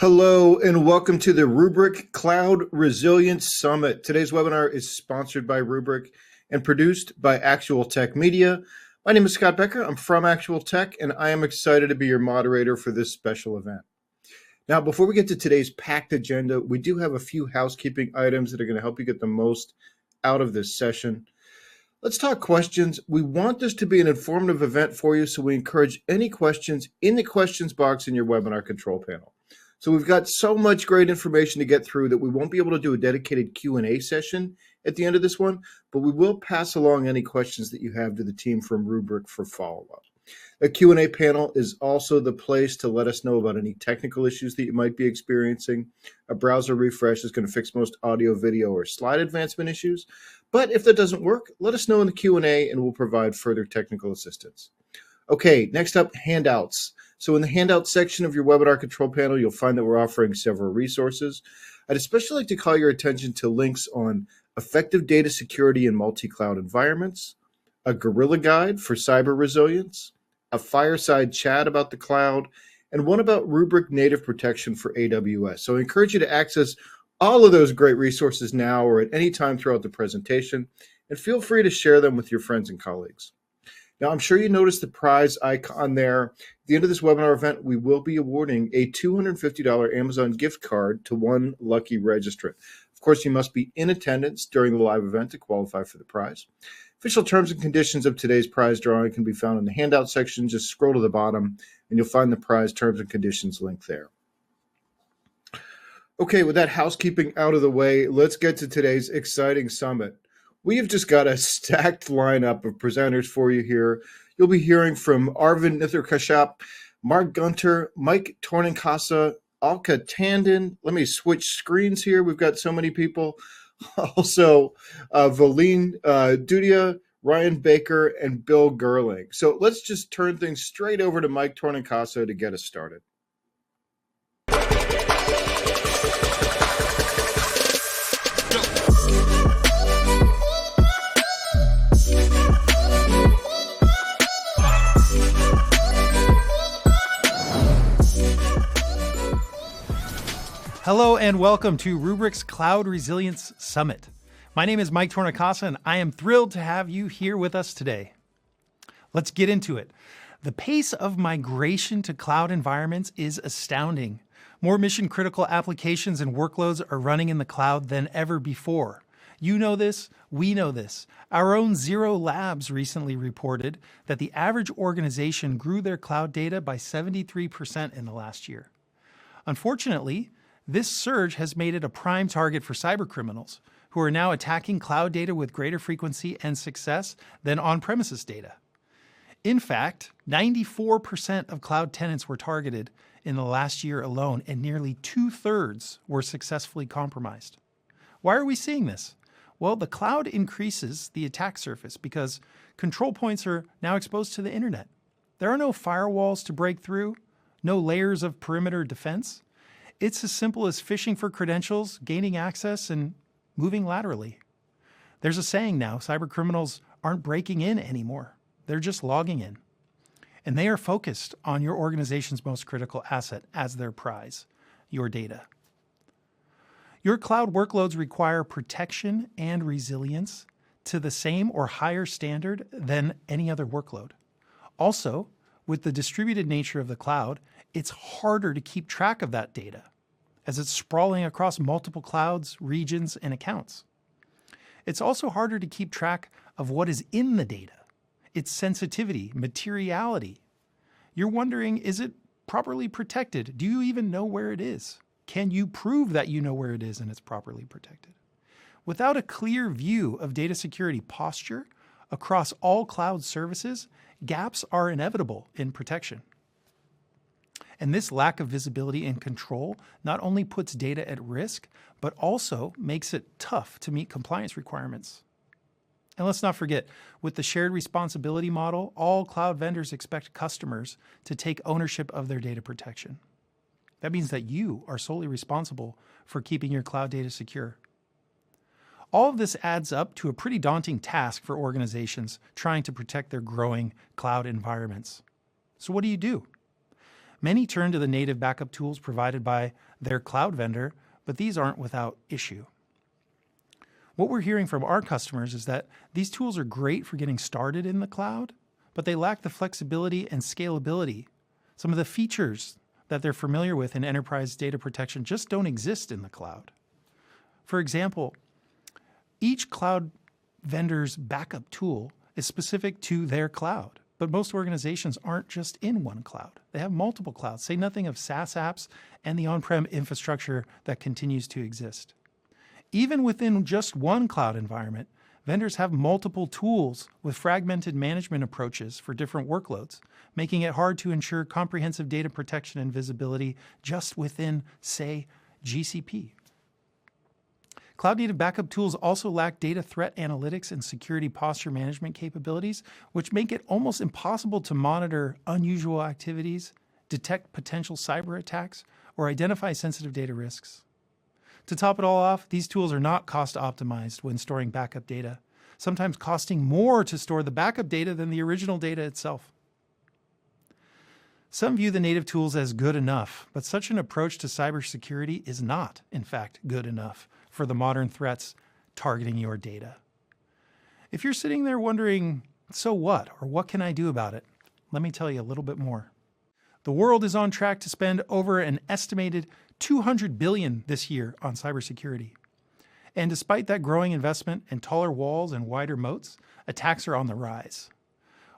Hello and welcome to the Rubrik Cloud Resilience Summit. Today's webinar is sponsored by Rubrik and produced by Actual Tech Media. My name is Scott Becker. I'm from Actual Tech and I am excited to be your moderator for this special event. Now, before we get to today's packed agenda, we do have a few housekeeping items that are going to help you get the most out of this session. Let's talk questions. We want this to be an informative event for you, so we encourage any questions in the questions box in your webinar control panel. So we've got so much great information to get through that we won't be able to do a dedicated Q&A session at the end of this one, but we will pass along any questions that you have to the team from Rubrik for follow-up. A Q&A panel is also the place to let us know about any technical issues that you might be experiencing. A browser refresh is going to fix most audio, video, or slide advancement issues. But if that doesn't work, let us know in the Q&A and we'll provide further technical assistance. Okay, next up, handouts. So in the handout section of your webinar control panel, you'll find that we're offering several resources. I'd especially like to call your attention to links on effective data security in multi-cloud environments, a guerrilla guide for cyber resilience, a fireside chat about the cloud, and one about Rubrik native protection for AWS. So I encourage you to access all of those great resources now or at any time throughout the presentation, and feel free to share them with your friends and colleagues. Now, I'm sure you noticed the prize icon there. At the end of this webinar event, we will be awarding a $250 Amazon gift card to one lucky registrant. Of course, you must be in attendance during the live event to qualify for the prize. Official terms and conditions of today's prize drawing can be found in the handout section. Just scroll to the bottom and you'll find the prize terms and conditions link there. Okay, with that housekeeping out of the way, let's get to today's exciting summit. We have just got a stacked lineup of presenters for you here. You'll be hearing from Arvind Nithar-Kashyap, Mark Gunter, Mike Tornincasa, Alka Tandon. Let me switch screens here. We've got so many people. Also, Valeen Dudia, Ryan Baker, and Bill Gerling. So let's just turn things straight over to Mike Tornincasa to get us started. Hello and welcome to Rubrik's Cloud Resilience Summit. My name is Mike Tornincasa and I am thrilled to have you here with us today. Let's get into it. The pace of migration to cloud environments is astounding. More mission-critical applications and workloads are running in the cloud than ever before. You know this, we know this. Our own Zero Labs recently reported that the average organization grew their cloud data by 73% in the last year. Unfortunately, this surge has made it a prime target for cybercriminals, who are now attacking cloud data with greater frequency and success than on-premises data. In fact, 94% of cloud tenants were targeted in the last year alone, and nearly 2/3 were successfully compromised. Why are we seeing this? Well, the cloud increases the attack surface because control points are now exposed to the internet. There are no firewalls to break through, no layers of perimeter defense. It's as simple as phishing for credentials, gaining access, and moving laterally. There's a saying now, cybercriminals aren't breaking in anymore. They're just logging in. And they are focused on your organization's most critical asset as their prize, your data. Your cloud workloads require protection and resilience to the same or higher standard than any other workload. Also, with the distributed nature of the cloud, it's harder to keep track of that data as it's sprawling across multiple clouds, regions, and accounts. It's also harder to keep track of what is in the data, its sensitivity, materiality. You're wondering, is it properly protected? Do you even know where it is? Can you prove that you know where it is and it's properly protected? Without a clear view of data security posture across all cloud services, gaps are inevitable in protection. And this lack of visibility and control not only puts data at risk, but also makes it tough to meet compliance requirements. And let's not forget, with the shared responsibility model, all cloud vendors expect customers to take ownership of their data protection. That means that you are solely responsible for keeping your cloud data secure. All of this adds up to a pretty daunting task for organizations trying to protect their growing cloud environments. So what do you do? Many turn to the native backup tools provided by their cloud vendor, but these aren't without issue. What we're hearing from our customers is that these tools are great for getting started in the cloud, but they lack the flexibility and scalability. Some of the features that they're familiar with in enterprise data protection just don't exist in the cloud. For example, each cloud vendor's backup tool is specific to their cloud, but most organizations aren't just in one cloud. They have multiple clouds, say nothing of SaaS apps and the on-prem infrastructure that continues to exist. Even within just one cloud environment, vendors have multiple tools with fragmented management approaches for different workloads, making it hard to ensure comprehensive data protection and visibility just within, say, GCP. Cloud-native backup tools also lack data threat analytics and security posture management capabilities, which make it almost impossible to monitor unusual activities, detect potential cyber attacks, or identify sensitive data risks. To top it all off, these tools are not cost optimized when storing backup data, sometimes costing more to store the backup data than the original data itself. Some view the native tools as good enough, but such an approach to cybersecurity is not, in fact, good enough for the modern threats targeting your data. If you're sitting there wondering, so what, or what can I do about it? Let me tell you a little bit more. The world is on track to spend over an estimated $200 billion this year on cybersecurity. And despite that growing investment and taller walls and wider moats, attacks are on the rise.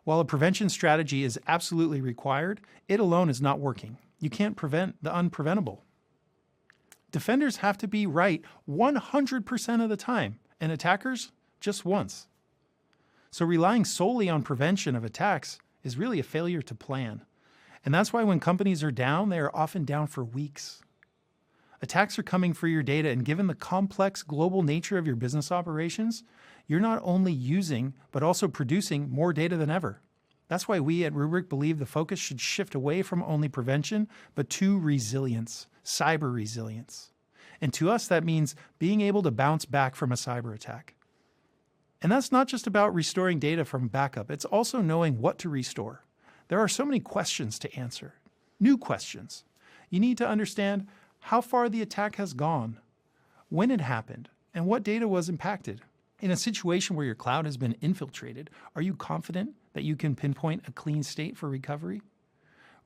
While a prevention strategy is absolutely required, it alone is not working. You can't prevent the unpreventable. Defenders have to be right 100% of the time, and attackers just once. So relying solely on prevention of attacks is really a failure to plan. And that's why when companies are down, they are often down for weeks. Attacks are coming for your data, and given the complex global nature of your business operations, you're not only using, but also producing more data than ever. That's why we at Rubrik believe the focus should shift away from only prevention, but to resilience, cyber resilience. And to us, that means being able to bounce back from a cyber attack. And that's not just about restoring data from backup. It's also knowing what to restore. There are so many questions to answer, new questions. You need to understand how far the attack has gone, when it happened, and what data was impacted. In a situation where your cloud has been infiltrated, are you confident that you can pinpoint a clean state for recovery?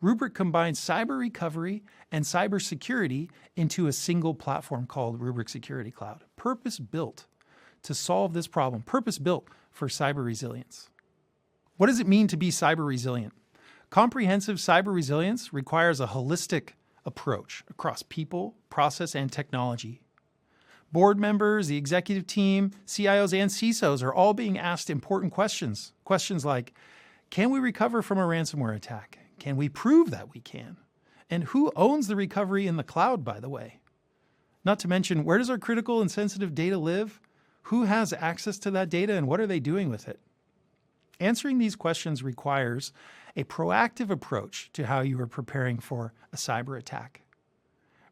Rubrik combines cyber recovery and cyber security into a single platform called Rubrik Security Cloud, purpose-built to solve this problem, purpose-built for cyber resilience. What does it mean to be cyber resilient? Comprehensive cyber resilience requires a holistic approach across people, process, and technology. Board members, the executive team, CIOs, and CISOs are all being asked important questions. Questions like, can we recover from a ransomware attack? Can we prove that we can? And who owns the recovery in the cloud, by the way? Not to mention, where does our critical and sensitive data live? Who has access to that data, and what are they doing with it? Answering these questions requires a proactive approach to how you are preparing for a cyber attack.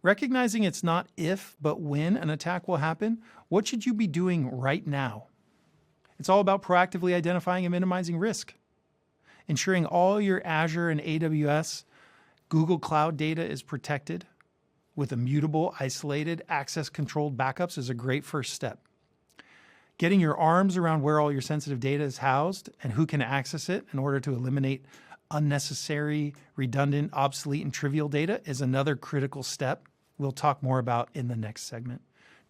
Recognizing it's not if, but when an attack will happen, what should you be doing right now? It's all about proactively identifying and minimizing risk. Ensuring all your Azure and AWS, Google Cloud data is protected with immutable, isolated, access-controlled backups is a great first step. Getting your arms around where all your sensitive data is housed and who can access it in order to eliminate unnecessary, redundant, obsolete, and trivial data is another critical step we'll talk more about in the next segment.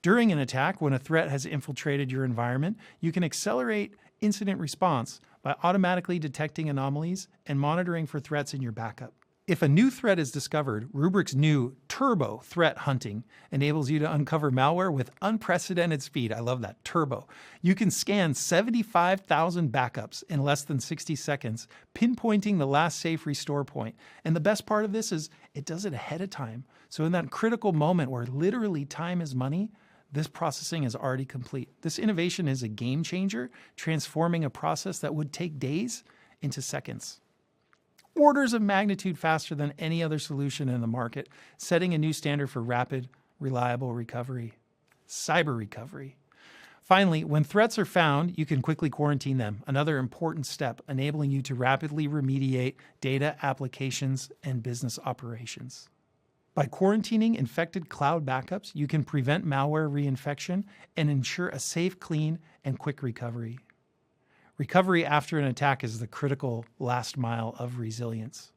During an attack, when a threat has infiltrated your environment, you can accelerate incident response by automatically detecting anomalies and monitoring for threats in your backup. If a new threat is discovered, Rubrik's new Turbo Threat Hunting enables you to uncover malware with unprecedented speed. I love that, turbo. You can scan 75,000 backups in less than 60 seconds, pinpointing the last safe restore point. And the best part of this is it does it ahead of time. So in that critical moment where literally time is money, this processing is already complete. This innovation is a game changer, transforming a process that would take days into seconds. Orders of magnitude faster than any other solution in the market, setting a new standard for rapid, reliable recovery, cyber recovery. Finally, when threats are found, you can quickly quarantine them, another important step enabling you to rapidly remediate data, applications, and business operations. By quarantining infected cloud backups, you can prevent malware reinfection and ensure a safe, clean, and quick recovery. Recovery after an attack is the critical last mile of resilience.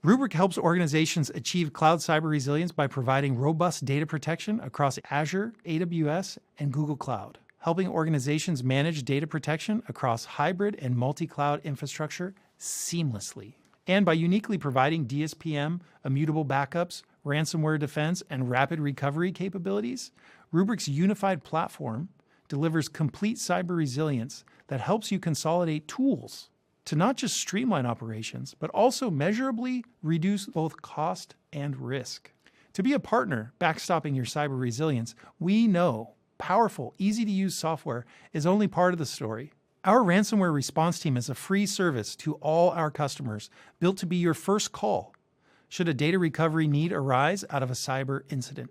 Rubrik helps organizations achieve cloud cyber resilience by providing robust data protection across Azure, AWS, and Google Cloud, helping organizations manage data protection across hybrid and multi-cloud infrastructure seamlessly. And by uniquely providing DSPM, immutable backups, ransomware defense, and rapid recovery capabilities, Rubrik's unified platform delivers complete cyber resilience that helps you consolidate tools to not just streamline operations, but also measurably reduce both cost and risk. To be a partner backstopping your cyber resilience, we know powerful, easy-to-use software is only part of the story. Our ransomware response team is a free service to all our customers, built to be your first call should a data recovery need arise out of a cyber incident.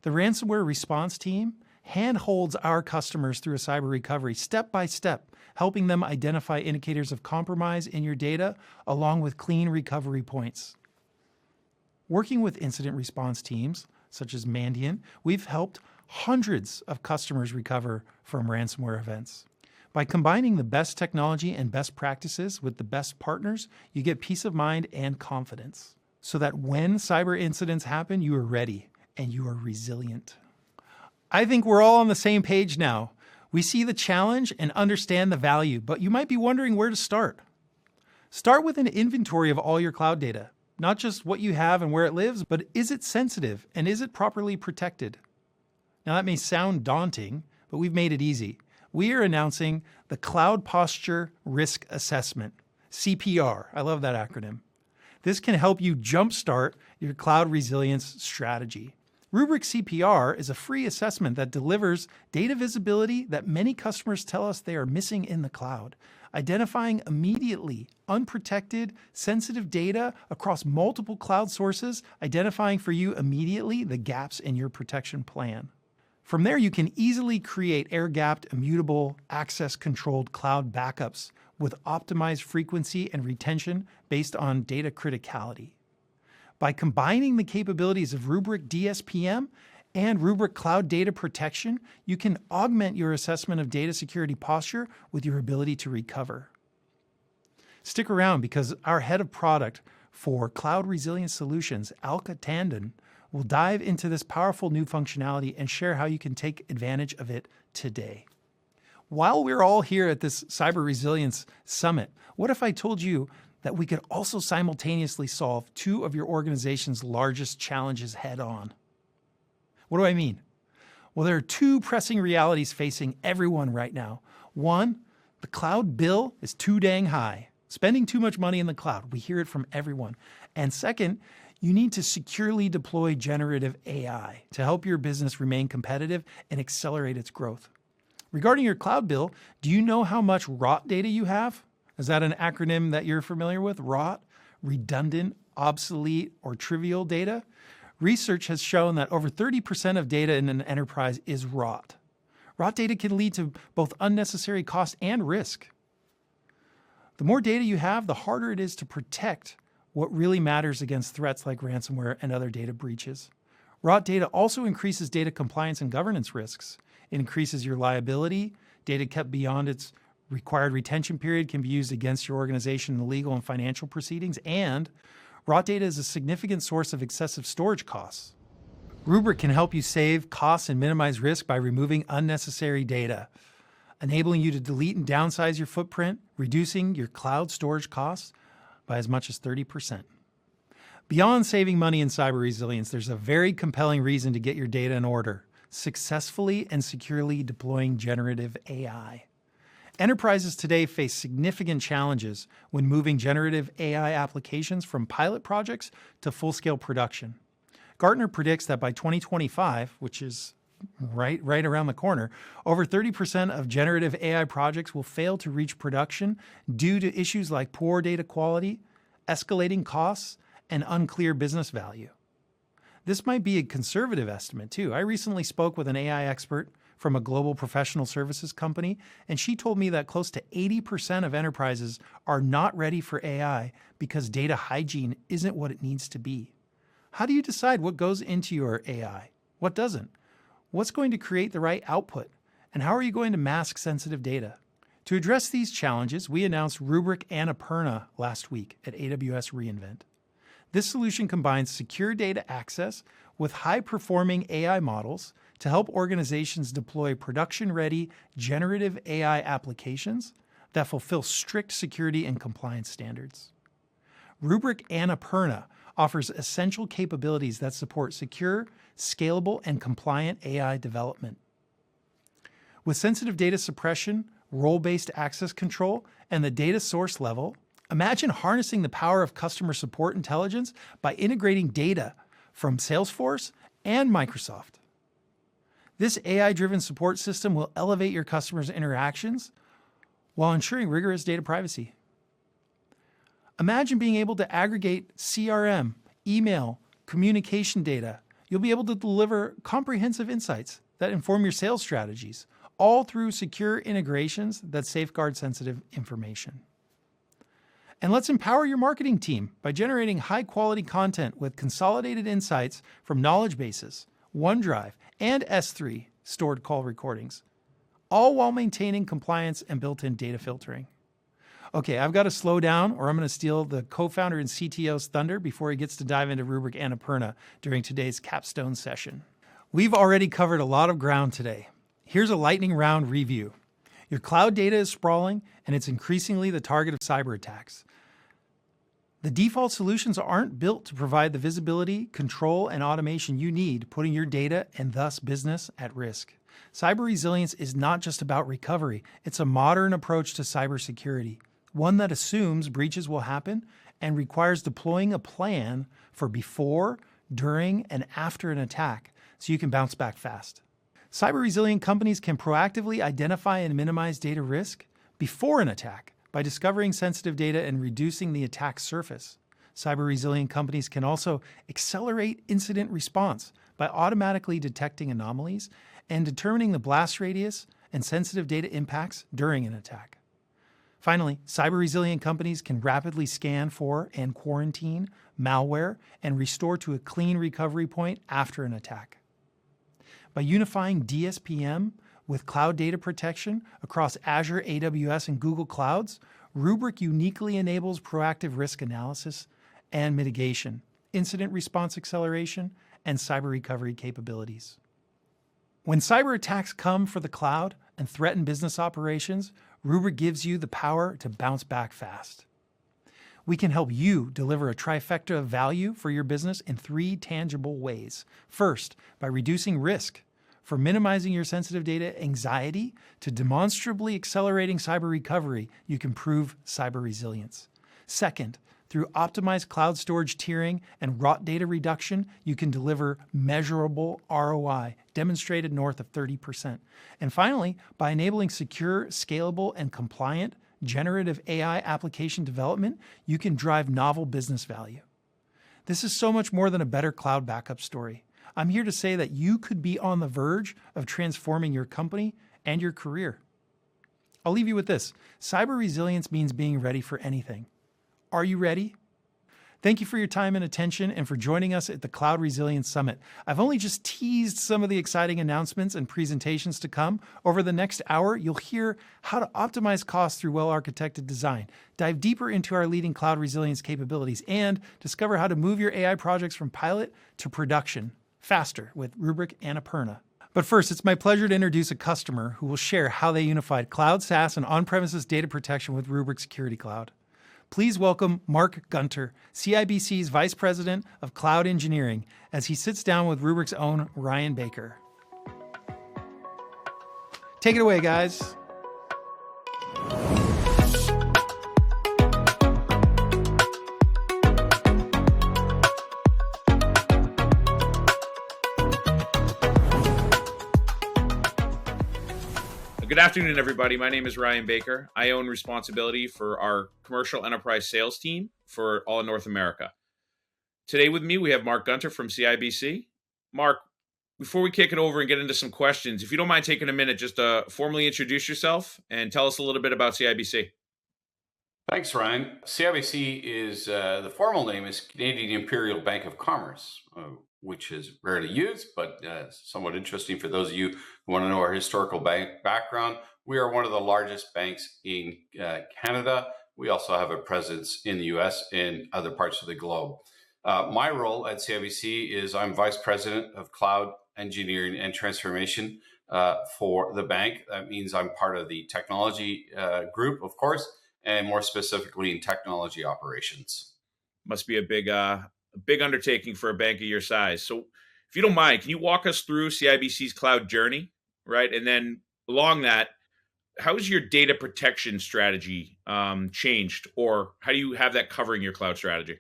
The ransomware response team handholds our customers through a cyber recovery step by step, helping them identify indicators of compromise in your data along with clean recovery points. Working with incident response teams, such as Mandiant, we've helped hundreds of customers recover from ransomware events. By combining the best technology and best practices with the best partners, you get peace of mind and confidence, so that when cyber incidents happen, you are ready and you are resilient. I think we're all on the same page now. We see the challenge and understand the value, but you might be wondering where to start. Start with an inventory of all your cloud data, not just what you have and where it lives, but is it sensitive and is it properly protected? Now that may sound daunting, but we've made it easy. We are announcing the Cloud Posture Risk Assessment, CPR. I love that acronym. This can help you jumpstart your cloud resilience strategy. Rubrik CPR is a free assessment that delivers data visibility that many customers tell us they are missing in the cloud, identifying immediately unprotected, sensitive data across multiple cloud sources, identifying for you immediately the gaps in your protection plan. From there, you can easily create air-gapped, immutable, access-controlled cloud backups with optimized frequency and retention based on data criticality. By combining the capabilities of Rubrik DSPM and Rubrik Cloud Data Protection, you can augment your assessment of data security posture with your ability to recover. Stick around because our head of product for Cloud Resilience Solutions, Alka Tandon, will dive into this powerful new functionality and share how you can take advantage of it today. While we're all here at this Cyber Resilience Summit, what if I told you that we could also simultaneously solve two of your organization's largest challenges head on? What do I mean? Well, there are two pressing realities facing everyone right now. One, the cloud bill is too dang high. Spending too much money in the cloud. We hear it from everyone. And second, you need to securely deploy generative AI to help your business remain competitive and accelerate its growth. Regarding your cloud bill, do you know how much ROT data you have? Is that an acronym that you're familiar with? ROT, redundant, obsolete, or trivial data? Research has shown that over 30% of data in an enterprise is ROT. ROT data can lead to both unnecessary cost and risk. The more data you have, the harder it is to protect what really matters against threats like ransomware and other data breaches. ROT data also increases data compliance and governance risks. It increases your liability. Data kept beyond its required retention period can be used against your organization in legal and financial proceedings, and ROT data is a significant source of excessive storage costs. Rubrik can help you save costs and minimize risk by removing unnecessary data, enabling you to delete and downsize your footprint, reducing your cloud storage costs by as much as 30%. Beyond saving money in cyber resilience, there's a very compelling reason to get your data in order, successfully and securely deploying generative AI. Enterprises today face significant challenges when moving generative AI applications from pilot projects to full-scale production. Gartner predicts that by 2025, which is right around the corner, over 30% of generative AI projects will fail to reach production due to issues like poor data quality, escalating costs, and unclear business value. This might be a conservative estimate too. I recently spoke with an AI expert from a global professional services company, and she told me that close to 80% of enterprises are not ready for AI because data hygiene isn't what it needs to be. How do you decide what goes into your AI? What doesn't? What's going to create the right output? And how are you going to mask sensitive data? To address these challenges, we announced Rubrik Annapurna last week at AWS reInvent. This solution combines secure data access with high-performing AI models to help organizations deploy production-ready generative AI applications that fulfill strict security and compliance standards. Rubrik Annapurna offers essential capabilities that support secure, scalable, and compliant AI development. With sensitive data suppression, role-based access control, and the data source level, imagine harnessing the power of customer support intelligence by integrating data from Salesforce and Microsoft. This AI-driven support system will elevate your customers' interactions while ensuring rigorous data privacy. Imagine being able to aggregate CRM, email, communication data. You'll be able to deliver comprehensive insights that inform your sales strategies, all through secure integrations that safeguard sensitive information. And let's empower your marketing team by generating high-quality content with consolidated insights from knowledge bases, OneDrive, and S3 stored call recordings, all while maintaining compliance and built-in data filtering. Okay, I've got to slow down or I'm going to steal the co-founder and CTO's thunder before he gets to dive into Rubrik Annapurna during today's capstone session. We've already covered a lot of ground today. Here's a lightning round review. Your cloud data is sprawling and it's increasingly the target of cyber attacks. The default solutions aren't built to provide the visibility, control, and automation you need, putting your data and thus business at risk. Cyber resilience is not just about recovery. It's a modern approach to cybersecurity, one that assumes breaches will happen and requires deploying a plan for before, during, and after an attack so you can bounce back fast. Cyber resilient companies can proactively identify and minimize data risk before an attack by discovering sensitive data and reducing the attack surface. Cyber resilient companies can also accelerate incident response by automatically detecting anomalies and determining the blast radius and sensitive data impacts during an attack. Finally, cyber resilient companies can rapidly scan for and quarantine malware and restore to a clean recovery point after an attack. By unifying DSPM with cloud data protection across Azure, AWS, and Google Clouds, Rubrik uniquely enables proactive risk analysis and mitigation, incident response acceleration, and cyber recovery capabilities. When cyber attacks come for the cloud and threaten business operations, Rubrik gives you the power to bounce back fast. We can help you deliver a trifecta of value for your business in 3 tangible ways. First, by reducing risk, from minimizing your sensitive data anxiety to demonstrably accelerating cyber recovery, you can prove cyber resilience. Second, through optimized cloud storage tiering and raw data reduction, you can deliver measurable ROI, demonstrated north of 30%. And finally, by enabling secure, scalable, and compliant generative AI application development, you can drive novel business value. This is so much more than a better cloud backup story. I'm here to say that you could be on the verge of transforming your company and your career. I'll leave you with this. Cyber resilience means being ready for anything. Are you ready? Thank you for your time and attention and for joining us at the Cloud Resilience Summit. I've only just teased some of the exciting announcements and presentations to come. Over the next hour, you'll hear how to optimize costs through well-architected design, dive deeper into our leading cloud resilience capabilities, and discover how to move your AI projects from pilot to production faster with Rubrik Annapurna. But first, it's my pleasure to introduce a customer who will share how they unified cloud, SaaS, and on-premises data protection with Rubrik Security Cloud. Please welcome Mark Gunter, CIBC's Vice President of Cloud Engineering, as he sits down with Rubrik's own Ryan Baker. Take it away, guys. Good afternoon, everybody. My name is Ryan Baker. I own responsibility for our commercial enterprise sales team for all of North America. Today with me, we have Mark Gunter from CIBC. Mark, before we kick it over and get into some questions, if you don't mind taking a minute just to formally introduce yourself and tell us a little bit about CIBC. Thanks, Ryan. CIBC is the formal name is Canadian Imperial Bank of Commerce, which is rarely used, but somewhat interesting for those of you who want to know our historical bank background. We are one of the largest banks in Canada. We also have a presence in the US and other parts of the globe. My role at CIBC is I'm Vice President of Cloud Engineering and Transformation for the bank. That means I'm part of the technology group, of course, and more specifically in technology operations. Must be a big undertaking for a bank of your size. So if you don't mind, can you walk us through CIBC's cloud journey, right? And then along that, how's your data protection strategy changed, or how do you have that covering your cloud strategy?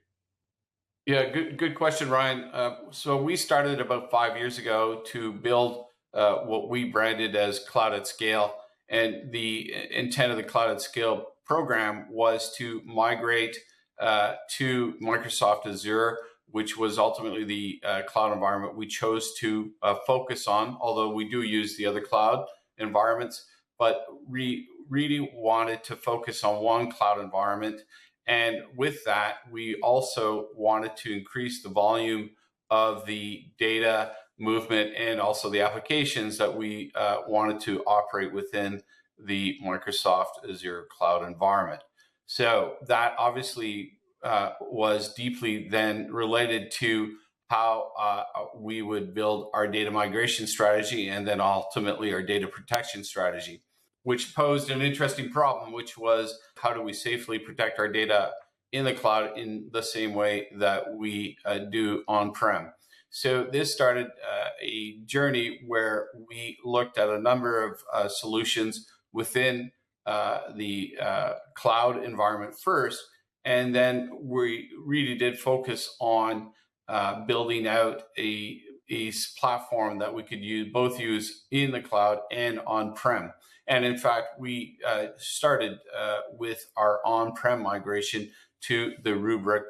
Yeah, good question, Ryan. So we started about 5 years ago to build what we branded as Cloud at Scale. And the intent of the Cloud at Scale program was to migrate to Microsoft Azure, which was ultimately the cloud environment we chose to focus on, although we do use the other cloud environments, but we really wanted to focus on one cloud environment. And with that, we also wanted to increase the volume of the data movement and also the applications that we wanted to operate within the Microsoft Azure cloud environment. So that obviously was deeply then related to how we would build our data migration strategy and then ultimately our data protection strategy, which posed an interesting problem, which was how do we safely protect our data in the cloud in the same way that we do on-prem. So this started a journey where we looked at a number of solutions within the cloud environment first, and then we really did focus on building out a platform that we could use in the cloud and on-prem. And in fact, we started with our on-prem migration to the Rubrik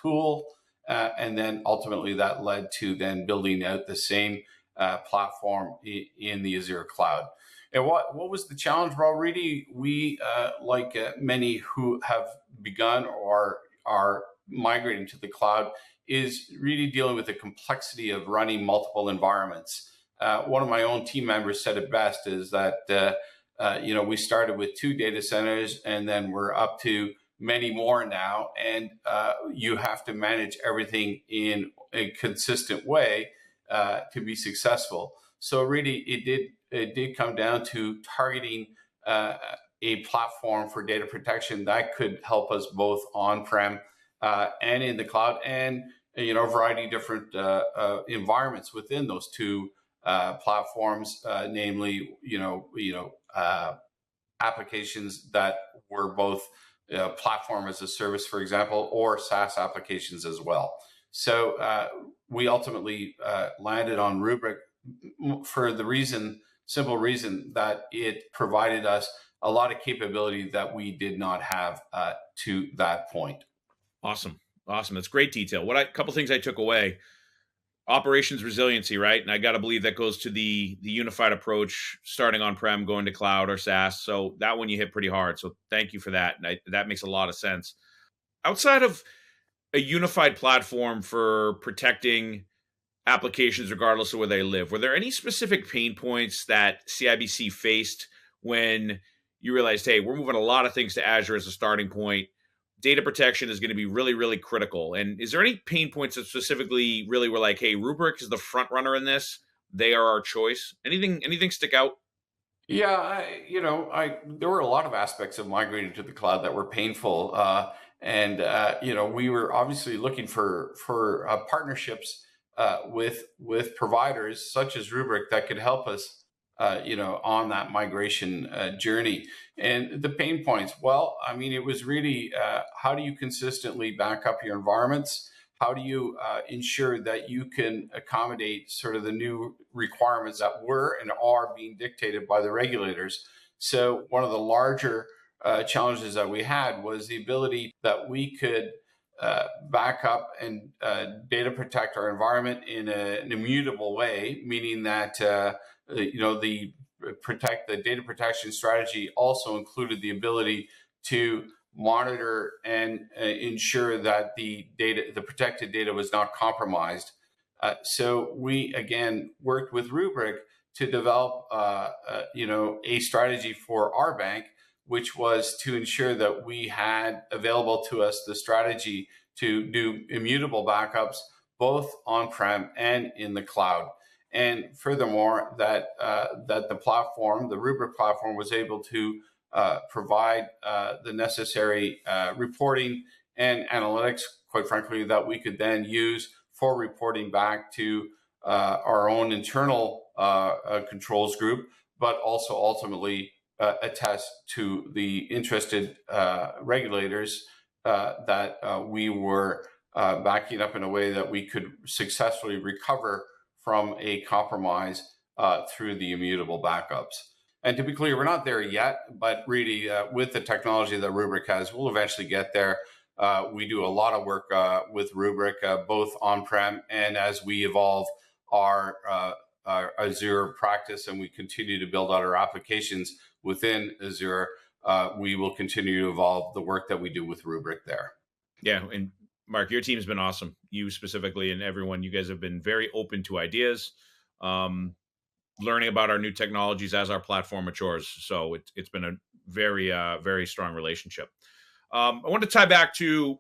tool, and then ultimately that led to then building out the same platform in the Azure cloud. And what was the challenge? Well, really, we, like many who have begun or are migrating to the cloud, is really dealing with the complexity of running multiple environments. One of my own team members said it best, is that we started with 2 data centers and then we're up to many more now, and you have to manage everything in a consistent way to be successful. So really, it did come down to targeting a platform for data protection that could help us both on-prem and in the cloud, and a variety of different environments within those 2 platforms, namely applications that were both platform as a service, for example, or SaaS applications as well. So we ultimately landed on Rubrik for the simple reason that it provided us a lot of capability that we did not have to that point. Awesome. That's great detail. A couple things I took away: operations resiliency, right? And I got to believe that goes to the unified approach, starting on-prem, going to cloud or SaaS. So that one you hit pretty hard. So thank you for that. And that makes a lot of sense. Outside of a unified platform for protecting applications regardless of where they live, were there any specific pain points that CIBC faced when you realized, hey, we're moving a lot of things to Azure as a starting point? Data protection is going to be really, really critical. And is there any pain points that specifically really were like, hey, Rubrik is the front runner in this, they are our choice? Anything stick out? Yeah, there were a lot of aspects of migrating to the cloud that were painful, and we were obviously looking for partnerships with providers such as Rubrik that could help us on that migration journey. And the pain points, well, I mean, it was really how do you consistently back up your environments? How do you ensure that you can accommodate sort of the new requirements that were and are being dictated by the regulators? So one of the larger challenges that we had was the ability that we could back up and data protect our environment in an immutable way, meaning that the data protection strategy also included the ability to monitor and ensure that the protected data was not compromised. So we again worked with Rubrik to develop a strategy for our bank, which was to ensure that we had available to us the strategy to do immutable backups, both on-prem and in the cloud. And furthermore, that the platform, the Rubrik platform, was able to provide the necessary reporting and analytics, quite frankly, that we could then use for reporting back to our own internal controls group, but also ultimately attest to the interested regulators that we were backing up in a way that we could successfully recover from a compromise through the immutable backups. And to be clear, we're not there yet, but really with the technology that Rubrik has, we'll eventually get there. We do a lot of work with Rubrik, both on-prem and as we evolve our Azure practice and we continue to build out our applications within Azure, we will continue to evolve the work that we do with Rubrik there. Yeah, and Mark, your team's been awesome. You specifically and everyone, you guys have been very open to ideas, learning about our new technologies as our platform matures. So it's been a very, very strong relationship. I want to tie back to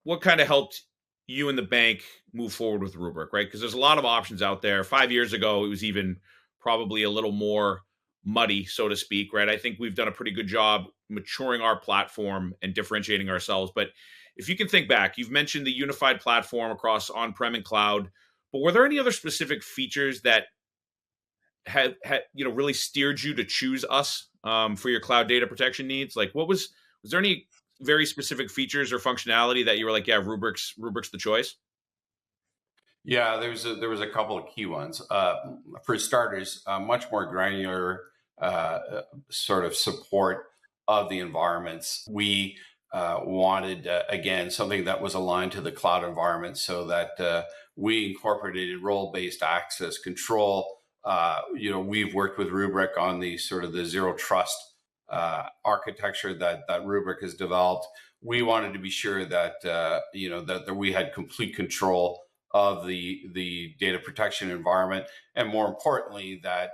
what kind of helped you and the bank move forward with Rubrik, right? Because there's a lot of options out there. 5 years ago, it was even probably a little more muddy, so to speak, right? I think we've done a pretty good job maturing our platform and differentiating ourselves. But if you can think back, you've mentioned the unified platform across on-prem and cloud, but were there any other specific features that had really steered you to choose us for your cloud data protection needs? Like, was there any very specific features or functionality that you were like, yeah, Rubrik's the choice? Yeah, there was a couple of key ones. For starters, much more granular sort of support of the environments. We wanted, again, something that was aligned to the cloud environment so that we incorporated role-based access control. We've worked with Rubrik on the sort of the zero trust architecture that Rubrik has developed. We wanted to be sure that, that we had complete control of the data protection environment, and more importantly, that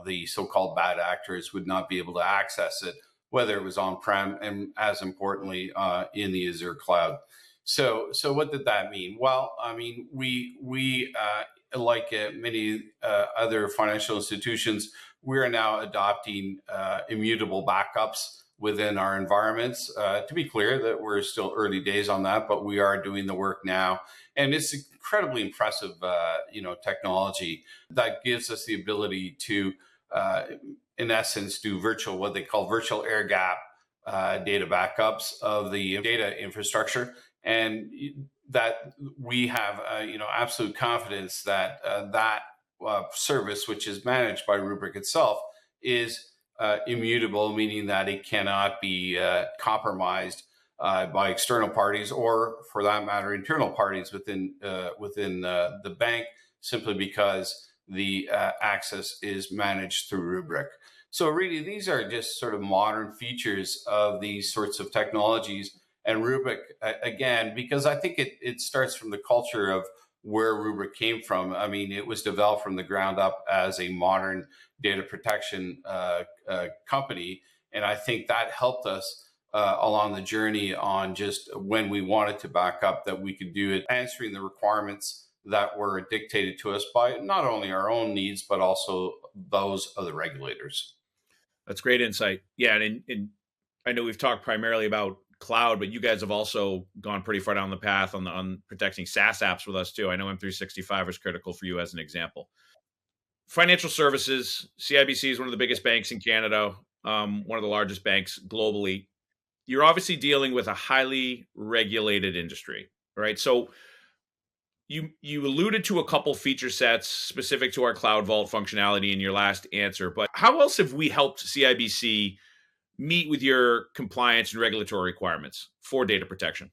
the so-called bad actors would not be able to access it, whether it was on-prem and, as importantly, in the Azure cloud. So what did that mean? Well, I mean, we like many other financial institutions, we are now adopting immutable backups within our environments. To be clear, that we're still early days on that, but we are doing the work now. And it's incredibly impressive, technology that gives us the ability to, in essence, do what they call virtual air gap data backups of the data infrastructure, and that we have, absolute confidence that that service, which is managed by Rubrik itself, is immutable, meaning that it cannot be compromised by external parties, or for that matter, internal parties within the bank, simply because the access is managed through Rubrik. So really, these are just sort of modern features of these sorts of technologies. And Rubrik, again, because I think it starts from the culture of where Rubrik came from. I mean, it was developed from the ground up as a modern data protection company. And I think that helped us along the journey on just when we wanted to back up, that we could do it, answering the requirements that were dictated to us by not only our own needs, but also those of the regulators. That's great insight. Yeah. And I know we've talked primarily about cloud, but you guys have also gone pretty far down the path on protecting SaaS apps with us too. I know M365 is critical for you as an example. Financial services, CIBC is one of the biggest banks in Canada, one of the largest banks globally. You're obviously dealing with a highly regulated industry, right? So you alluded to a couple feature sets specific to our Cloud Vault functionality in your last answer, but how else have we helped CIBC meet with your compliance and regulatory requirements for data protection?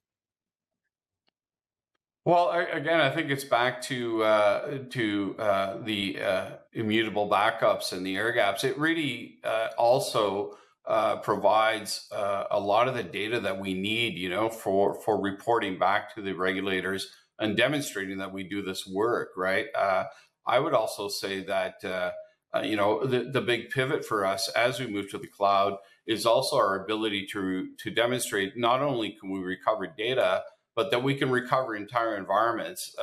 Well, again, I think it's back to the immutable backups and the air gaps. It really also provides a lot of the data that we need, for reporting back to the regulators and demonstrating that we do this work, right? I would also say that the big pivot for us as we move to the cloud is also our ability to demonstrate not only can we recover data, but that we can recover entire environments.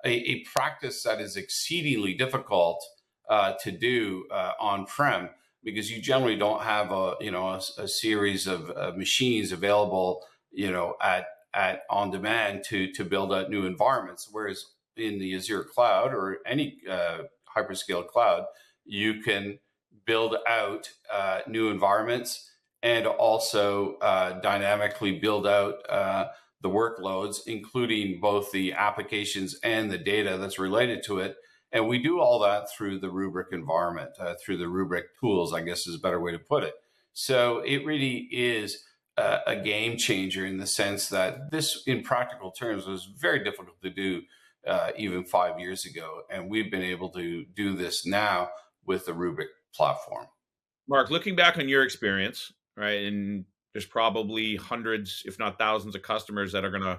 A practice that is exceedingly difficult to do on-prem, because you generally don't have a series of machines available at on demand to build out new environments. Whereas in the Azure cloud or any hyperscale cloud, you can build out new environments and also dynamically build out the workloads, including both the applications and the data that's related to it. And we do all that through the Rubrik environment, through the Rubrik tools, I guess is a better way to put it. So it really is a game changer in the sense that this, in practical terms, was very difficult to do even 5 years ago. And we've been able to do this now with the Rubrik platform. Mark, looking back on your experience, right, and there's probably hundreds, if not thousands, of customers that are going to,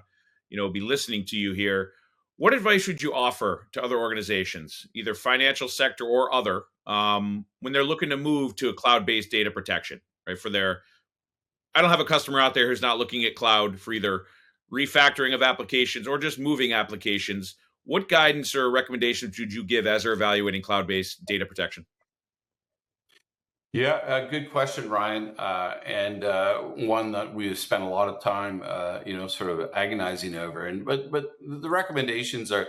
be listening to you here. What advice would you offer to other organizations, either financial sector or other, when they're looking to move to a cloud-based data protection, right? I don't have a customer out there who's not looking at cloud for either refactoring of applications or just moving applications. What guidance or recommendations would you give as they're evaluating cloud-based data protection? Yeah, good question, Ryan, and one that we've spent a lot of time, sort of agonizing over. And but the recommendations are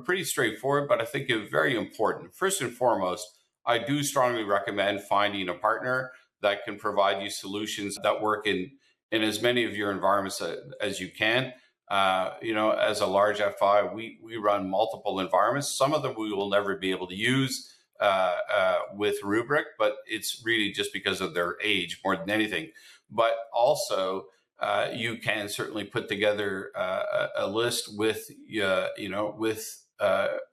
pretty straightforward, but I think are very important. First and foremost, I do strongly recommend finding a partner that can provide you solutions that work in as many of your environments as you can. As a large FI, we run multiple environments. Some of them we will never be able to use with Rubrik, but it's really just because of their age more than anything. But also, you can certainly put together a list with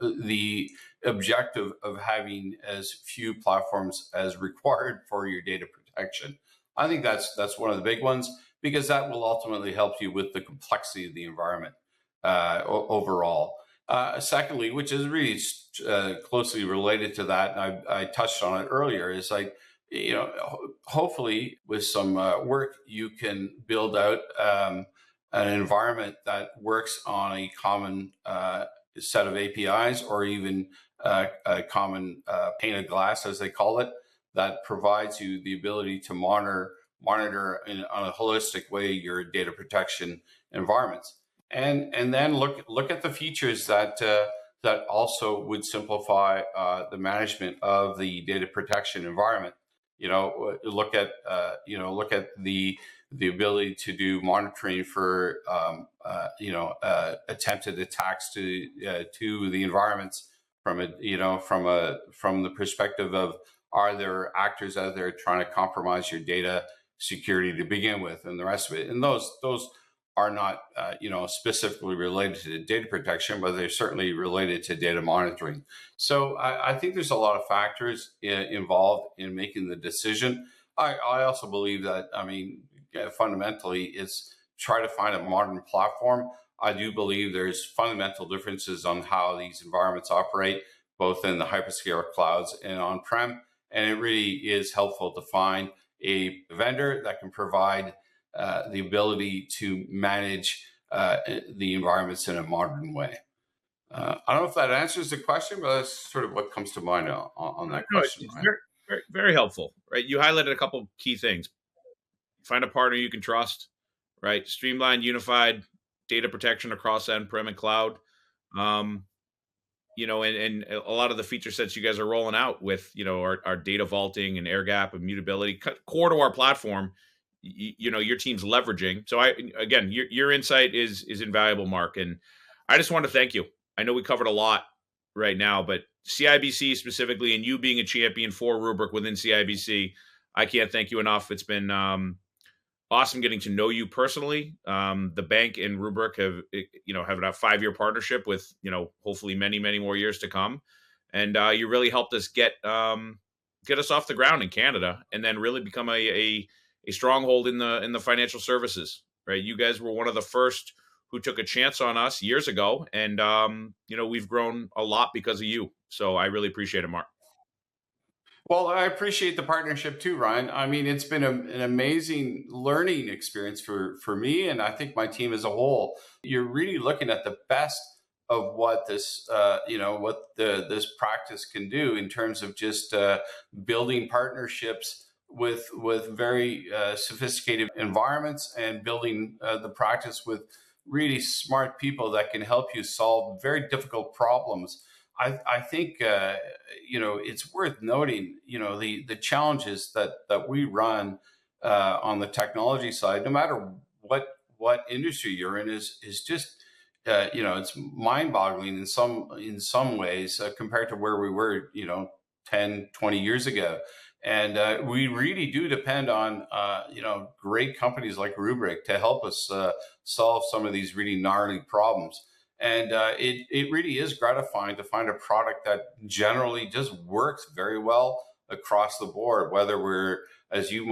the objective of having as few platforms as required for your data protection. I think that's one of the big ones, because that will ultimately help you with the complexity of the environment overall. Secondly, which is really closely related to that, and I touched on it earlier, is like, hopefully with some work, you can build out an environment that works on a common set of APIs, or even a common pane of glass, as they call it, that provides you the ability to monitor on a holistic way your data protection environments. And then look at the features that also would simplify the management of the data protection environment. Look at the ability to do monitoring for attempted attacks to the environments from the perspective of, are there actors out there trying to compromise your data security to begin with, and the rest of it. And those are not specifically related to data protection, but they're certainly related to data monitoring. So I think there's a lot of factors involved in making the decision. I also believe that, fundamentally, it's try to find a modern platform. I do believe there's fundamental differences on how these environments operate, both in the hyperscale clouds and on-prem. And it really is helpful to find a vendor that can provide the ability to manage the environments in a modern way. I don't know if that answers the question, but that's sort of what comes to mind on that question. It's Right? very, very, very helpful, right? You highlighted a couple key things. Find a partner you can trust, right? Streamlined, unified data protection across on-prem and cloud. And a lot of the feature sets you guys are rolling out with, our data vaulting and air gap, immutability, core to our platform, your team's leveraging. So your insight is invaluable, Mark. And I just want to thank you. I know we covered a lot right now, but CIBC specifically, and you being a champion for Rubrik within CIBC, I can't thank you enough. It's been a awesome getting to know you personally. The bank and Rubrik have a 5-year partnership with, hopefully many, many more years to come. And you really helped us get us off the ground in Canada, and then really become a stronghold in the financial services. Right, you guys were one of the first who took a chance on us years ago, and we've grown a lot because of you. So I really appreciate it, Mark. Well, I appreciate the partnership too, Ryan. I mean, it's been an amazing learning experience for me, and I think my team as a whole. You're really looking at the best of what this, this practice can do in terms of just building partnerships with very sophisticated environments, and building the practice with really smart people that can help you solve very difficult problems. I think it's worth noting the challenges that we run on the technology side, no matter what industry you're in, is just it's mind-boggling in some ways compared to where we were 10, 20 years ago. And we really do depend on great companies like Rubrik to help us solve some of these really gnarly problems. And it really is gratifying to find a product that generally just works very well across the board, whether we're, as you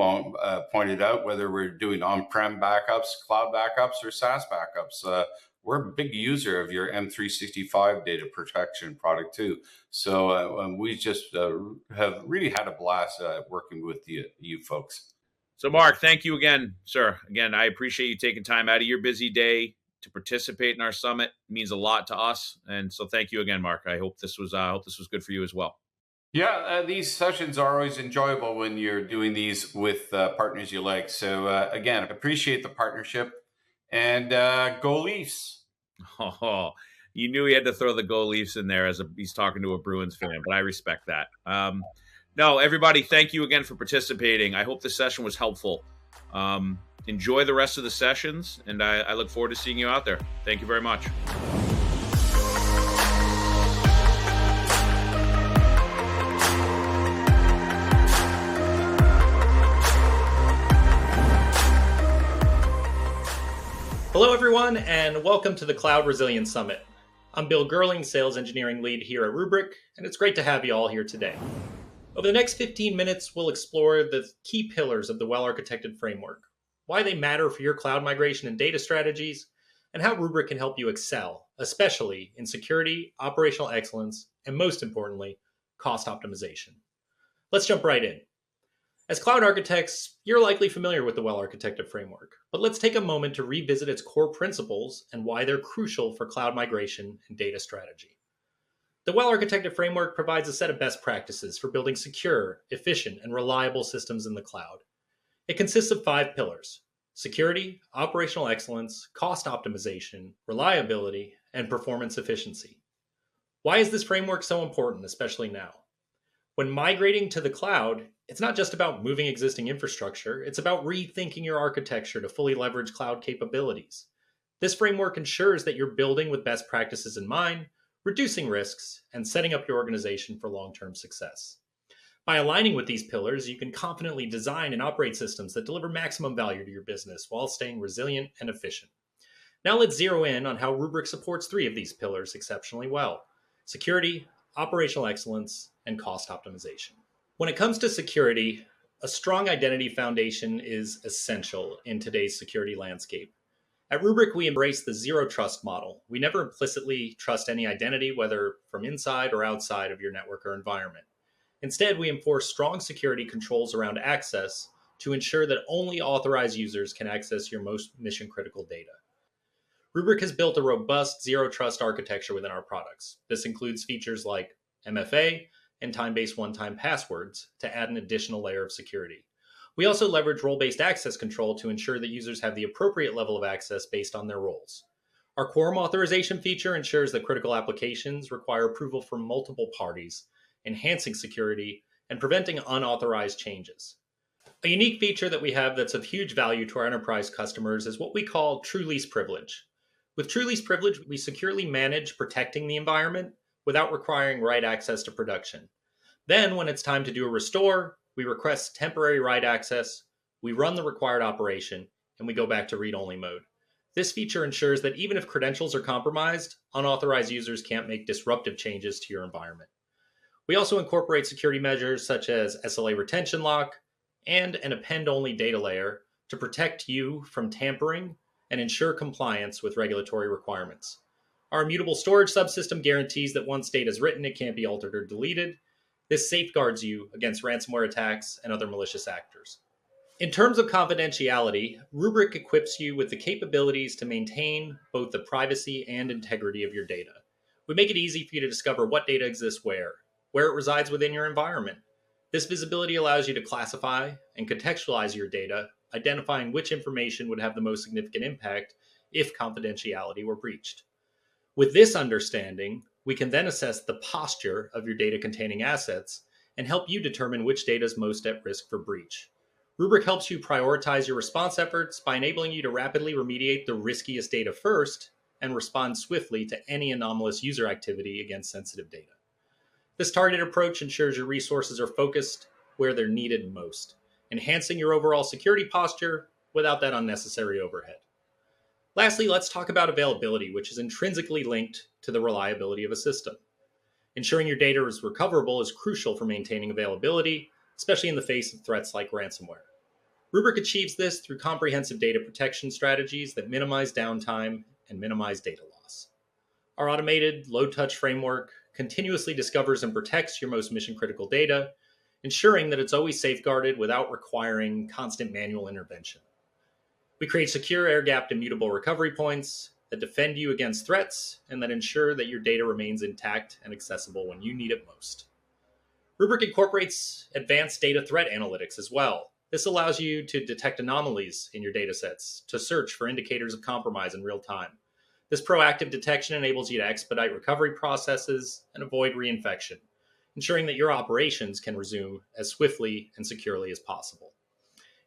pointed out, whether we're doing on-prem backups, cloud backups, or SaaS backups. We're a big user of your M365 data protection product too. So we just have really had a blast working with you folks. So Mark, thank you again, sir. Again, I appreciate you taking time out of your busy day to participate in our summit. It means a lot to us. And so thank you again, Mark. I hope this was good for you as well. Yeah, these sessions are always enjoyable when you're doing these with partners you like. So again, appreciate the partnership, and go Leafs. Oh, you knew he had to throw the Go Leafs in there as he's talking to a Bruins fan, but I respect that. No, everybody, thank you again for participating. I hope this session was helpful. Enjoy the rest of the sessions, and I look forward to seeing you out there. Thank you very much. Hello, everyone, and welcome to the Cloud Resilience Summit. I'm Bill Gerling, Sales Engineering Lead here at Rubrik, and it's great to have you all here today. Over the next 15 minutes, we'll explore the key pillars of the well-architected framework, why they matter for your cloud migration and data strategies, and how Rubrik can help you excel, especially in security, operational excellence, and most importantly, cost optimization. Let's jump right in. As cloud architects, you're likely familiar with the well-architected framework, but let's take a moment to revisit its core principles and why they're crucial for cloud migration and data strategy. The well-architected framework provides a set of best practices for building secure, efficient, and reliable systems in the cloud. It consists of 5 pillars: security, operational excellence, cost optimization, reliability, and performance efficiency. Why is this framework so important, especially now? When migrating to the cloud, it's not just about moving existing infrastructure, it's about rethinking your architecture to fully leverage cloud capabilities. This framework ensures that you're building with best practices in mind, reducing risks, and setting up your organization for long-term success. By aligning with these pillars, you can confidently design and operate systems that deliver maximum value to your business while staying resilient and efficient. Now let's zero in on how Rubrik supports 3 of these pillars exceptionally well: security, operational excellence, and cost optimization. When it comes to security, a strong identity foundation is essential in today's security landscape. At Rubrik, we embrace the zero trust model. We never implicitly trust any identity, whether from inside or outside of your network or environment. Instead, we enforce strong security controls around access to ensure that only authorized users can access your most mission-critical data. Rubrik has built a robust zero trust architecture within our products. This includes features like MFA and time-based one-time passwords to add an additional layer of security. We also leverage role-based access control to ensure that users have the appropriate level of access based on their roles. Our quorum authorization feature ensures that critical applications require approval from multiple parties, enhancing security and preventing unauthorized changes. A unique feature that we have that's of huge value to our enterprise customers is what we call True Lease Privilege. With True Lease Privilege, we securely manage protecting the environment without requiring write access to production. Then, when it's time to do a restore, we request temporary write access we run the required operation, and we go back to read-only mode. This feature ensures that even if credentials are compromised, unauthorized users can't make disruptive changes to your environment. We also incorporate security measures such as SLA retention lock and an append-only data layer to protect you from tampering and ensure compliance with regulatory requirements. Our immutable storage subsystem guarantees that once data is written, it can't be altered or deleted. This safeguards you against ransomware attacks and other malicious actors. In terms of confidentiality, Rubrik equips you with the capabilities to maintain both the privacy and integrity of your data. We make it easy for you to discover what data exists where it resides within your environment. This visibility allows you to classify and contextualize your data, identifying which information would have the most significant impact if confidentiality were breached. With this understanding, we can then assess the posture of your data containing assets and help you determine which data is most at risk for breach. Rubrik helps you prioritize your response efforts by enabling you to rapidly remediate the riskiest data first and respond swiftly to any anomalous user activity against sensitive data. This targeted approach ensures your resources are focused where they're needed most, enhancing your overall security posture without that unnecessary overhead. Lastly, let's talk about availability, which is intrinsically linked to the reliability of a system. Ensuring your data is recoverable is crucial for maintaining availability, especially in the face of threats like ransomware. Rubrik achieves this through comprehensive data protection strategies that minimize downtime and minimize data loss. Our automated, low-touch framework continuously discovers and protects your most mission-critical data, ensuring that it's always safeguarded without requiring constant manual intervention. We create secure, air-gapped, immutable recovery points that defend you against threats and that ensure that your data remains intact and accessible when you need it most. Rubrik incorporates advanced data threat analytics as well. This allows you to detect anomalies in your datasets, to search for indicators of compromise in real time. This proactive detection enables you to expedite recovery processes and avoid reinfection, ensuring that your operations can resume as swiftly and securely as possible.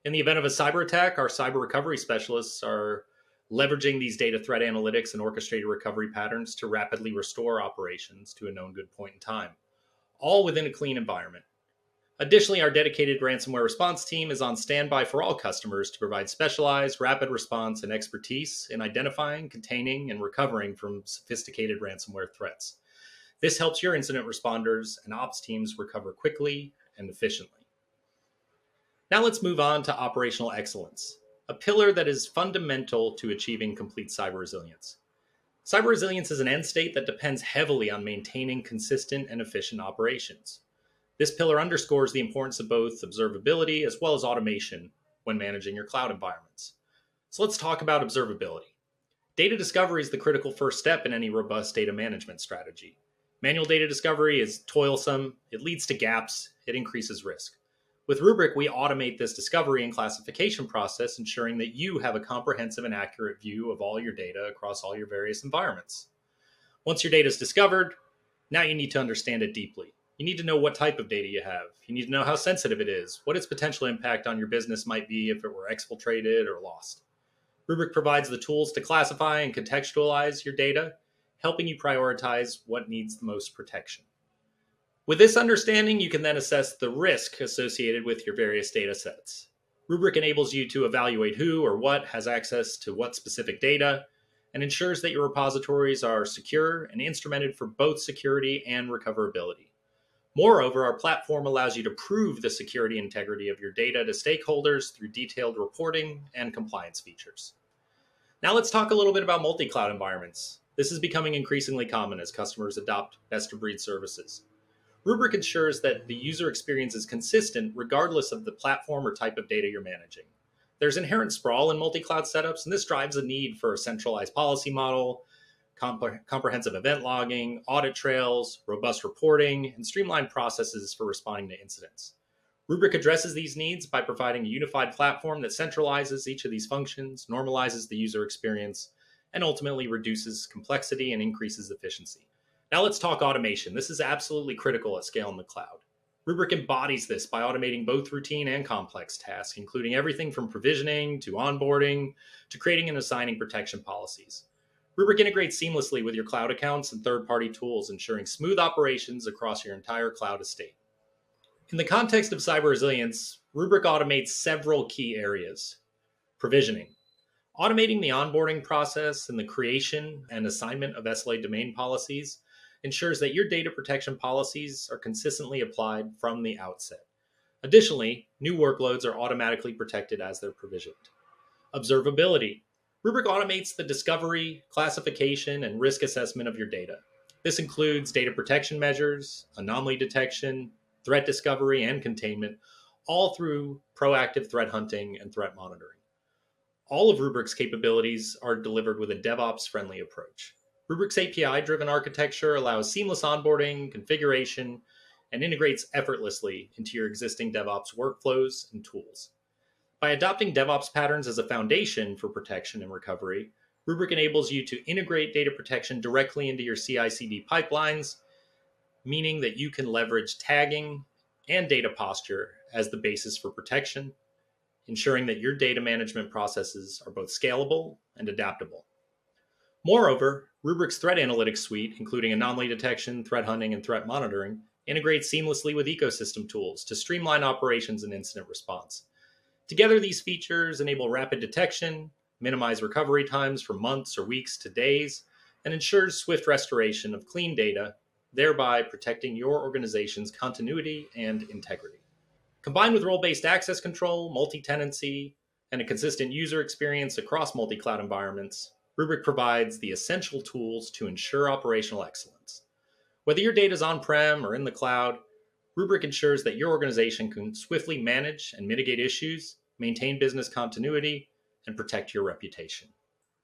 In the event of a cyber attack, our cyber recovery specialists are leveraging these data threat analytics and orchestrated recovery patterns to rapidly restore operations to a known good point in time, all within a clean environment. Additionally, our dedicated ransomware response team is on standby for all customers to provide specialized, rapid response and expertise in identifying, containing, and recovering from sophisticated ransomware threats. This helps your incident responders and ops teams recover quickly and efficiently. Now let's move on to operational excellence, a pillar that is fundamental to achieving complete cyber resilience. Cyber resilience is an end state that depends heavily on maintaining consistent and efficient operations. This pillar underscores the importance of both observability as well as automation when managing your cloud environments. So let's talk about observability. Data discovery is the critical first step in any robust data management strategy. Manual data discovery is toilsome, it leads to gaps, it increases risk. With Rubrik, we automate this discovery and classification process, ensuring that you have a comprehensive and accurate view of all your data across all your various environments. Once your data is discovered, now you need to understand it deeply. You need to know what type of data you have. You need to know how sensitive it is, what its potential impact on your business might be if it were exfiltrated or lost. Rubrik provides the tools to classify and contextualize your data, helping you prioritize what needs the most protection. With this understanding, you can then assess the risk associated with your various data sets. Rubrik enables you to evaluate who or what has access to what specific data and ensures that your repositories are secure and instrumented for both security and recoverability. Moreover, our platform allows you to prove the security and integrity of your data to stakeholders through detailed reporting and compliance features. Now let's talk a little bit about multi-cloud environments. This is becoming increasingly common as customers adopt best-of-breed services. Rubrik ensures that the user experience is consistent regardless of the platform or type of data you're managing. There's inherent sprawl in multi-cloud setups, and this drives a need for a centralized policy model, comprehensive event logging, audit trails, robust reporting, and streamlined processes for responding to incidents. Rubrik addresses these needs by providing a unified platform that centralizes each of these functions, normalizes the user experience, and ultimately reduces complexity and increases efficiency. Now let's talk automation. This is absolutely critical at scale in the cloud. Rubrik embodies this by automating both routine and complex tasks, including everything from provisioning to onboarding to creating and assigning protection policies. Rubrik integrates seamlessly with your cloud accounts and third-party tools, ensuring smooth operations across your entire cloud estate. In the context of cyber resilience, Rubrik automates several key areas. Provisioning. Automating the onboarding process and the creation and assignment of SLA domain policies ensures that your data protection policies are consistently applied from the outset. Additionally, new workloads are automatically protected as they're provisioned. Observability. Rubrik automates the discovery, classification, and risk assessment of your data. This includes data protection measures, anomaly detection, threat discovery, and containment, all through proactive threat hunting and threat monitoring. All of Rubrik's capabilities are delivered with a DevOps-friendly approach. Rubrik's API-driven architecture allows seamless onboarding, configuration, and integrates effortlessly into your existing DevOps workflows and tools. By adopting DevOps patterns as a foundation for protection and recovery, Rubrik enables you to integrate data protection directly into your CI/CD pipelines, meaning that you can leverage tagging and data posture as the basis for protection, ensuring that your data management processes are both scalable and adaptable. Moreover, Rubrik's threat analytics suite, including anomaly detection, threat hunting, and threat monitoring, integrates seamlessly with ecosystem tools to streamline operations and incident response. Together, these features enable rapid detection, minimize recovery times from months or weeks to days, and ensures swift restoration of clean data, thereby protecting your organization's continuity and integrity. Combined with role-based access control, multi-tenancy, and a consistent user experience across multi-cloud environments, Rubrik provides the essential tools to ensure operational excellence. Whether your data is on-prem or in the cloud, Rubrik ensures that your organization can swiftly manage and mitigate issues, maintain business continuity, and protect your reputation.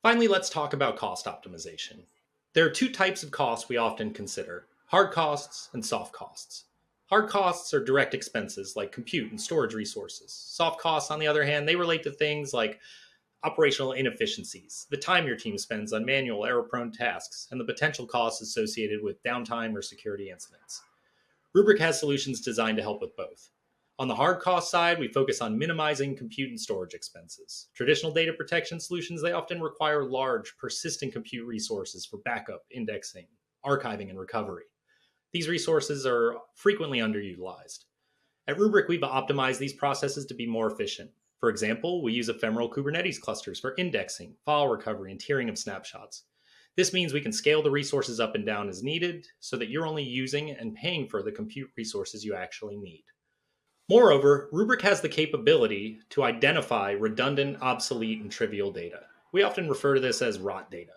Finally, let's talk about cost optimization. There are two types of costs we often consider: hard costs and soft costs. Hard costs are direct expenses like compute and storage resources. Soft costs, on the other hand, they relate to things like operational inefficiencies, the time your team spends on manual error-prone tasks, and the potential costs associated with downtime or security incidents. Rubrik has solutions designed to help with both. On the hard cost side, we focus on minimizing compute and storage expenses. Traditional data protection solutions, they often require large, persistent compute resources for backup, indexing, archiving, and recovery. These resources are frequently underutilized. At Rubrik, we've optimized these processes to be more efficient. For example, we use ephemeral Kubernetes clusters for indexing, file recovery, and tiering of snapshots. This means we can scale the resources up and down as needed so that you're only using and paying for the compute resources you actually need. Moreover, Rubrik has the capability to identify redundant, obsolete, and trivial data. We often refer to this as rot data.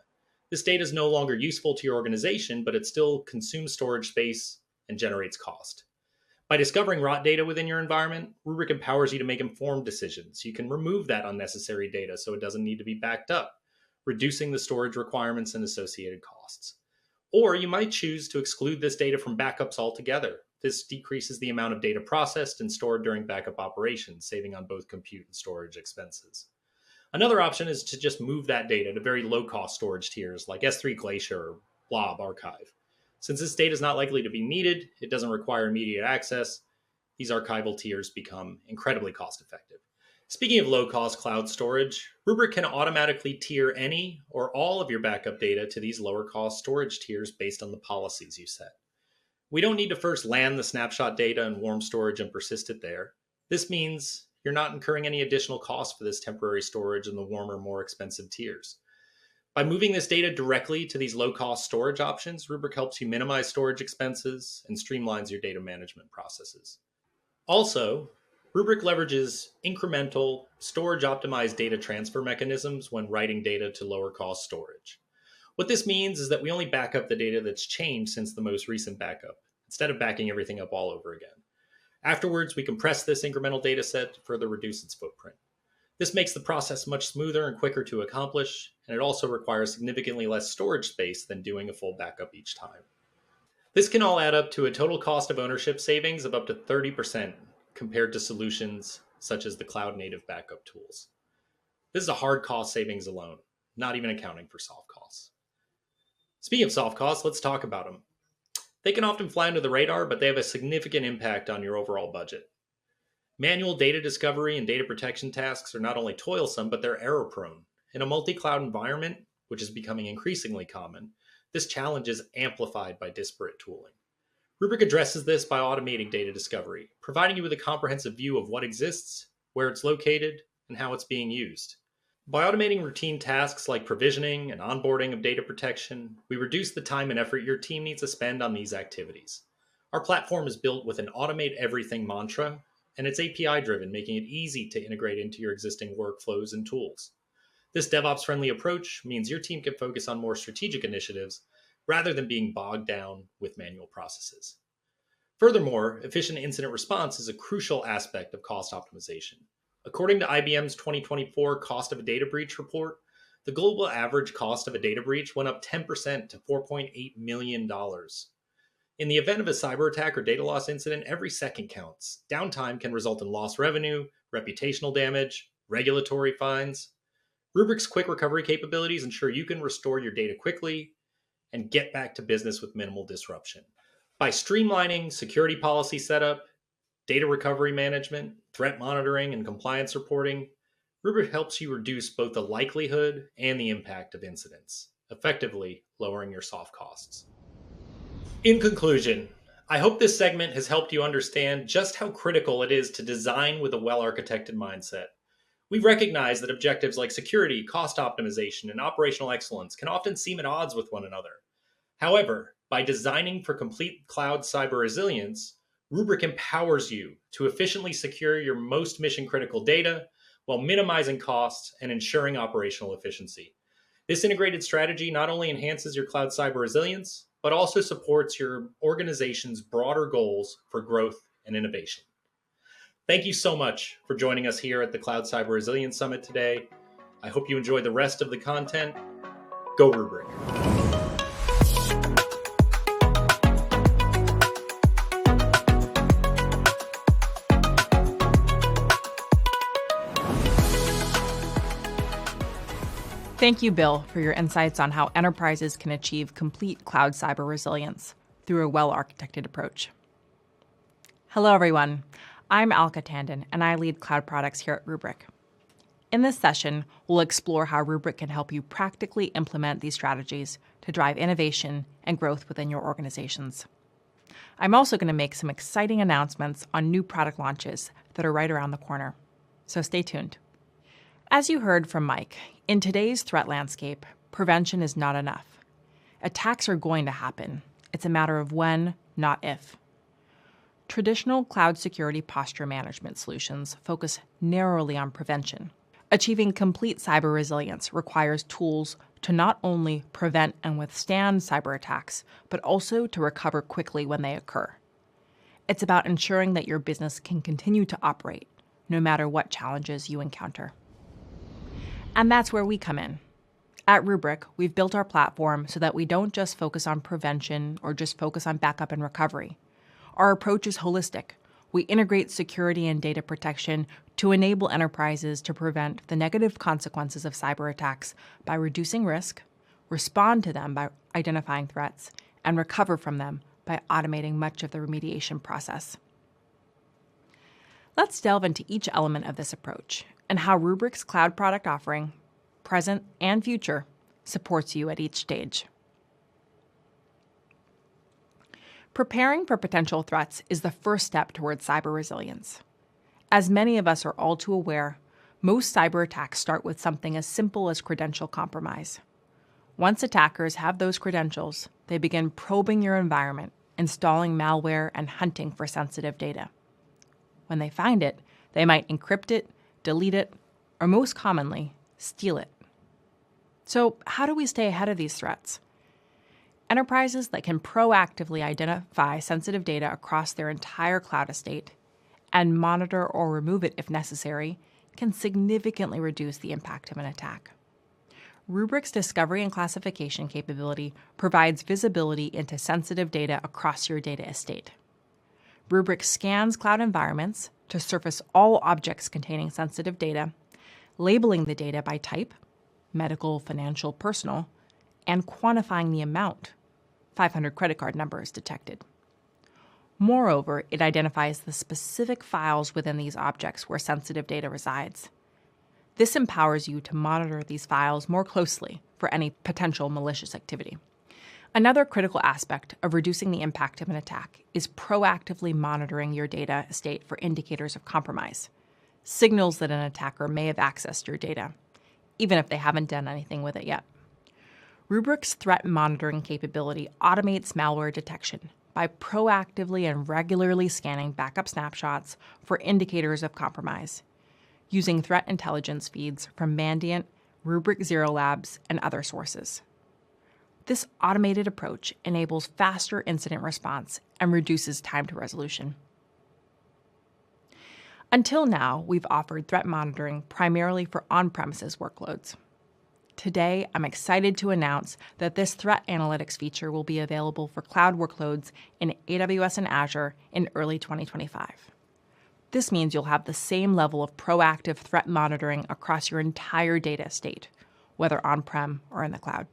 This data is no longer useful to your organization, but it still consumes storage space and generates cost. By discovering rot data within your environment, Rubrik empowers you to make informed decisions. You can remove that unnecessary data so it doesn't need to be backed up, reducing the storage requirements and associated costs. Or you might choose to exclude this data from backups altogether. This decreases the amount of data processed and stored during backup operations, saving on both compute and storage expenses. Another option is to just move that data to very low-cost storage tiers like S3 Glacier or Blob Archive. Since this data is not likely to be needed, it doesn't require immediate access, these archival tiers become incredibly cost-effective. Speaking of low-cost cloud storage, Rubrik can automatically tier any or all of your backup data to these lower-cost storage tiers based on the policies you set. We don't need to first land the snapshot data in warm storage and persist it there. This means you're not incurring any additional cost for this temporary storage in the warmer, more expensive tiers. By moving this data directly to these low-cost storage options, Rubrik helps you minimize storage expenses and streamlines your data management processes. Also, Rubrik leverages incremental, storage-optimized data transfer mechanisms when writing data to lower-cost storage. What this means is that we only back up the data that's changed since the most recent backup, instead of backing everything up all over again. Afterwards, we compress this incremental data set to further reduce its footprint. This makes the process much smoother and quicker to accomplish, and it also requires significantly less storage space than doing a full backup each time. This can all add up to a total cost of ownership savings of up to 30% compared to solutions such as the cloud-native backup tools. This is a hard cost savings alone, not even accounting for soft costs. Speaking of soft costs, let's talk about them. They can often fly under the radar, but they have a significant impact on your overall budget. Manual data discovery and data protection tasks are not only toilsome, but they're error-prone. In a multi-cloud environment, which is becoming increasingly common, this challenge is amplified by disparate tooling. Rubrik addresses this by automating data discovery, providing you with a comprehensive view of what exists, where it's located, and how it's being used. By automating routine tasks like provisioning and onboarding of data protection, we reduce the time and effort your team needs to spend on these activities. Our platform is built with an automate everything mantra, and it's API driven, making it easy to integrate into your existing workflows and tools. This DevOps-friendly approach means your team can focus on more strategic initiatives rather than being bogged down with manual processes. Furthermore, efficient incident response is a crucial aspect of cost optimization. According to IBM's 2024 Cost of a Data Breach report, the global average cost of a data breach went up 10% to $4.8 million. In the event of a cyber attack or data loss incident, every second counts. Downtime can result in lost revenue, reputational damage, regulatory fines. Rubrik's quick recovery capabilities ensure you can restore your data quickly and get back to business with minimal disruption. By streamlining security policy setup, data recovery management, threat monitoring, and compliance reporting, Rubrik helps you reduce both the likelihood and the impact of incidents, effectively lowering your soft costs. In conclusion, I hope this segment has helped you understand just how critical it is to design with a well-architected mindset. We recognize that objectives like security, cost optimization, and operational excellence can often seem at odds with one another. However, by designing for complete cloud cyber resilience, Rubrik empowers you to efficiently secure your most mission-critical data while minimizing costs and ensuring operational efficiency. This integrated strategy not only enhances your cloud cyber resilience, but also supports your organization's broader goals for growth and innovation. Thank you so much for joining us here at the Cloud Cyber Resilience Summit today. I hope you enjoy the rest of the content. Go Rubrik. Thank you, Bill, for your insights on how enterprises can achieve complete cloud cyber resilience through a well-architected approach. Hello, everyone. I'm Alka Tandon, and I lead cloud products here at Rubrik. In this session, we'll explore how Rubrik can help you practically implement these strategies to drive innovation and growth within your organizations. I'm also going to make some exciting announcements on new product launches that are right around the corner, so stay tuned. As you heard from Mike, in today's threat landscape, prevention is not enough. Attacks are going to happen. It's a matter of when, not if. Traditional cloud security posture management solutions focus narrowly on prevention. Achieving complete cyber resilience requires tools to not only prevent and withstand cyber attacks, but also to recover quickly when they occur. It's about ensuring that your business can continue to operate, no matter what challenges you encounter. And that's where we come in. At Rubrik, we've built our platform so that we don't just focus on prevention or just focus on backup and recovery. Our approach is holistic. We integrate security and data protection to enable enterprises to prevent the negative consequences of cyber attacks by reducing risk, respond to them by identifying threats, and recover from them by automating much of the remediation process. Let's delve into each element of this approach and how Rubrik's cloud product offering, present and future, supports you at each stage. Preparing for potential threats is the first step towards cyber resilience. As many of us are all too aware, most cyber attacks start with something as simple as credential compromise. Once attackers have those credentials, they begin probing your environment, installing malware, and hunting for sensitive data. When they find it, they might encrypt it, delete it, or most commonly, steal it. So how do we stay ahead of these threats? Enterprises that can proactively identify sensitive data across their entire cloud estate and monitor or remove it if necessary can significantly reduce the impact of an attack. Rubrik's discovery and classification capability provides visibility into sensitive data across your data estate. Rubrik scans cloud environments to surface all objects containing sensitive data, labeling the data by type, medical, financial, personal, and quantifying the amount, 500 credit card numbers detected. Moreover, it identifies the specific files within these objects where sensitive data resides. This empowers you to monitor these files more closely for any potential malicious activity. Another critical aspect of reducing the impact of an attack is proactively monitoring your data estate for indicators of compromise, signals that an attacker may have accessed your data, even if they haven't done anything with it yet. Rubrik's threat monitoring capability automates malware detection by proactively and regularly scanning backup snapshots for indicators of compromise, using threat intelligence feeds from Mandiant, Rubrik Zero Labs, and other sources. This automated approach enables faster incident response and reduces time to resolution. Until now, we've offered threat monitoring primarily for on-premises workloads. Today, I'm excited to announce that this threat analytics feature will be available for cloud workloads in AWS and Azure in early 2025. This means you'll have the same level of proactive threat monitoring across your entire data estate, whether on-prem or in the cloud.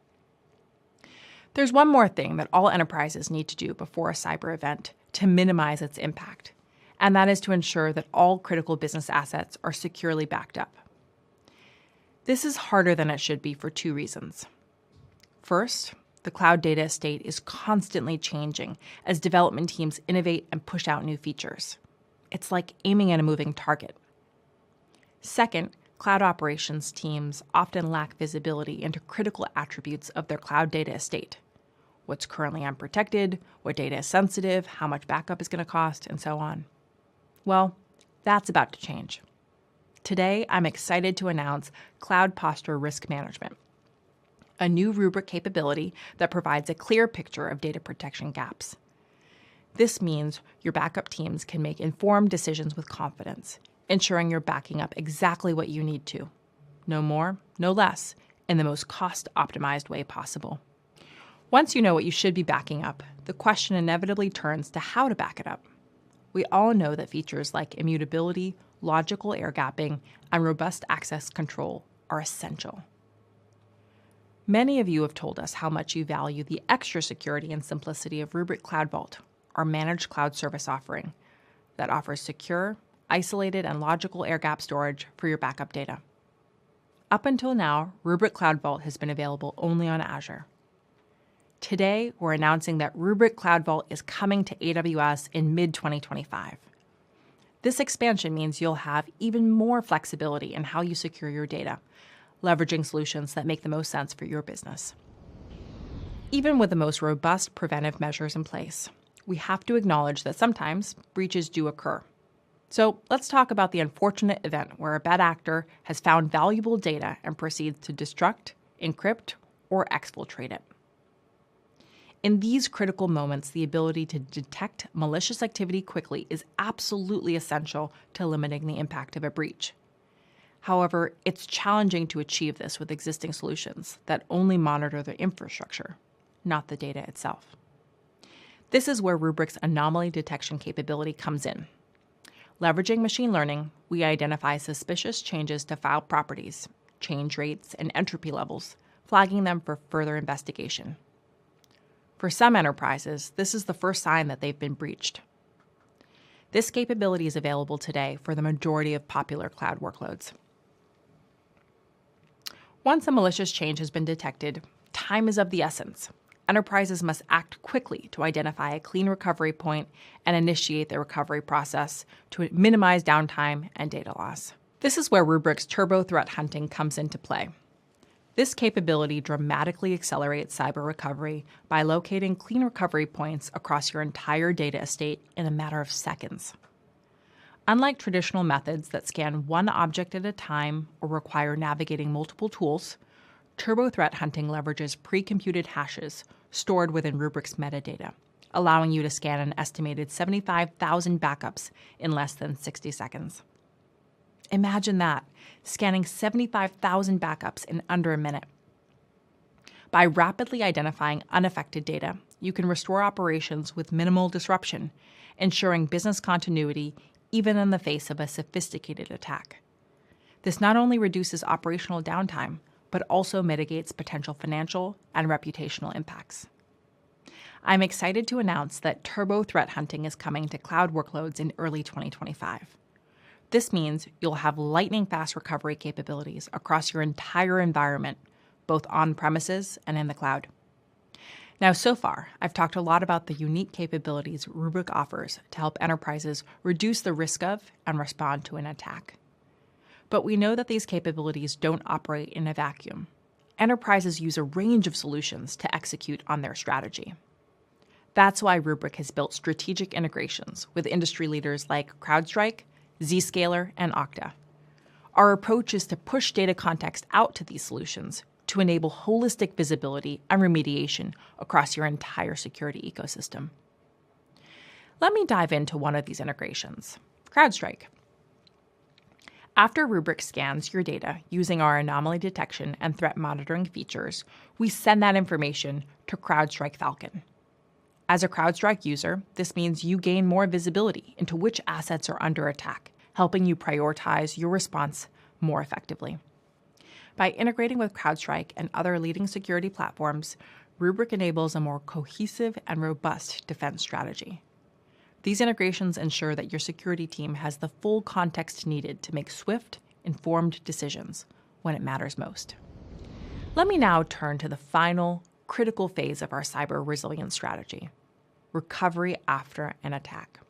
There's one more thing that all enterprises need to do before a cyber event to minimize its impact, and that is to ensure that all critical business assets are securely backed up. This is harder than it should be for two reasons. First, the cloud data estate is constantly changing as development teams innovate and push out new features. It's like aiming at a moving target. Second, cloud operations teams often lack visibility into critical attributes of their cloud data estate. What's currently unprotected, what data is sensitive, how much backup is going to cost, and so on. Well, that's about to change. Today, I'm excited to announce Cloud Posture Risk Management, a new Rubrik capability that provides a clear picture of data protection gaps. This means your backup teams can make informed decisions with confidence, ensuring you're backing up exactly what you need to. No more, no less, in the most cost-optimized way possible. Once you know what you should be backing up, the question inevitably turns to how to back it up. We all know that features like immutability, logical air gapping, and robust access control are essential. Many of you have told us how much you value the extra security and simplicity of Rubrik Cloud Vault, our managed cloud service offering that offers secure, isolated, and logical air gap storage for your backup data. Up until now, Rubrik Cloud Vault has been available only on Azure. Today, we're announcing that Rubrik Cloud Vault is coming to AWS in mid-2025. This expansion means you'll have even more flexibility in how you secure your data, leveraging solutions that make the most sense for your business. Even with the most robust preventive measures in place, we have to acknowledge that sometimes breaches do occur. So let's talk about the unfortunate event where a bad actor has found valuable data and proceeds to destruct, encrypt, or exfiltrate it. In these critical moments, the ability to detect malicious activity quickly is absolutely essential to limiting the impact of a breach. However, it's challenging to achieve this with existing solutions that only monitor the infrastructure, not the data itself. This is where Rubrik's anomaly detection capability comes in. Leveraging machine learning, we identify suspicious changes to file properties, change rates, and entropy levels, flagging them for further investigation. For some enterprises, this is the first sign that they've been breached. This capability is available today for the majority of popular cloud workloads. Once a malicious change has been detected, time is of the essence. Enterprises must act quickly to identify a clean recovery point and initiate the recovery process to minimize downtime and data loss. This is where Rubrik's turbo threat hunting comes into play. This capability dramatically accelerates cyber recovery by locating clean recovery points across your entire data estate in a matter of seconds. Unlike traditional methods that scan one object at a time or require navigating multiple tools, turbo threat hunting leverages pre-computed hashes stored within Rubrik's metadata, allowing you to scan an estimated 75,000 backups in less than 60 seconds. Imagine that, scanning 75,000 backups in under a minute. By rapidly identifying unaffected data, you can restore operations with minimal disruption, ensuring business continuity even in the face of a sophisticated attack. This not only reduces operational downtime, but also mitigates potential financial and reputational impacts. I'm excited to announce that turbo threat hunting is coming to cloud workloads in early 2025. This means you'll have lightning-fast recovery capabilities across your entire environment, both on-premises and in the cloud. Now, so far, I've talked a lot about the unique capabilities Rubrik offers to help enterprises reduce the risk of and respond to an attack. But we know that these capabilities don't operate in a vacuum. Enterprises use a range of solutions to execute on their strategy. That's why Rubrik has built strategic integrations with industry leaders like CrowdStrike, Zscaler, and Okta. Our approach is to push data context out to these solutions to enable holistic visibility and remediation across your entire security ecosystem. Let me dive into one of these integrations, CrowdStrike. After Rubrik scans your data using our anomaly detection and threat monitoring features, we send that information to CrowdStrike Falcon. As a CrowdStrike user, this means you gain more visibility into which assets are under attack, helping you prioritize your response more effectively. By integrating with CrowdStrike and other leading security platforms, Rubrik enables a more cohesive and robust defense strategy. These integrations ensure that your security team has the full context needed to make swift, informed decisions when it matters most. Let me now turn to the final, critical phase of our cyber resilience strategy: recovery after an attack.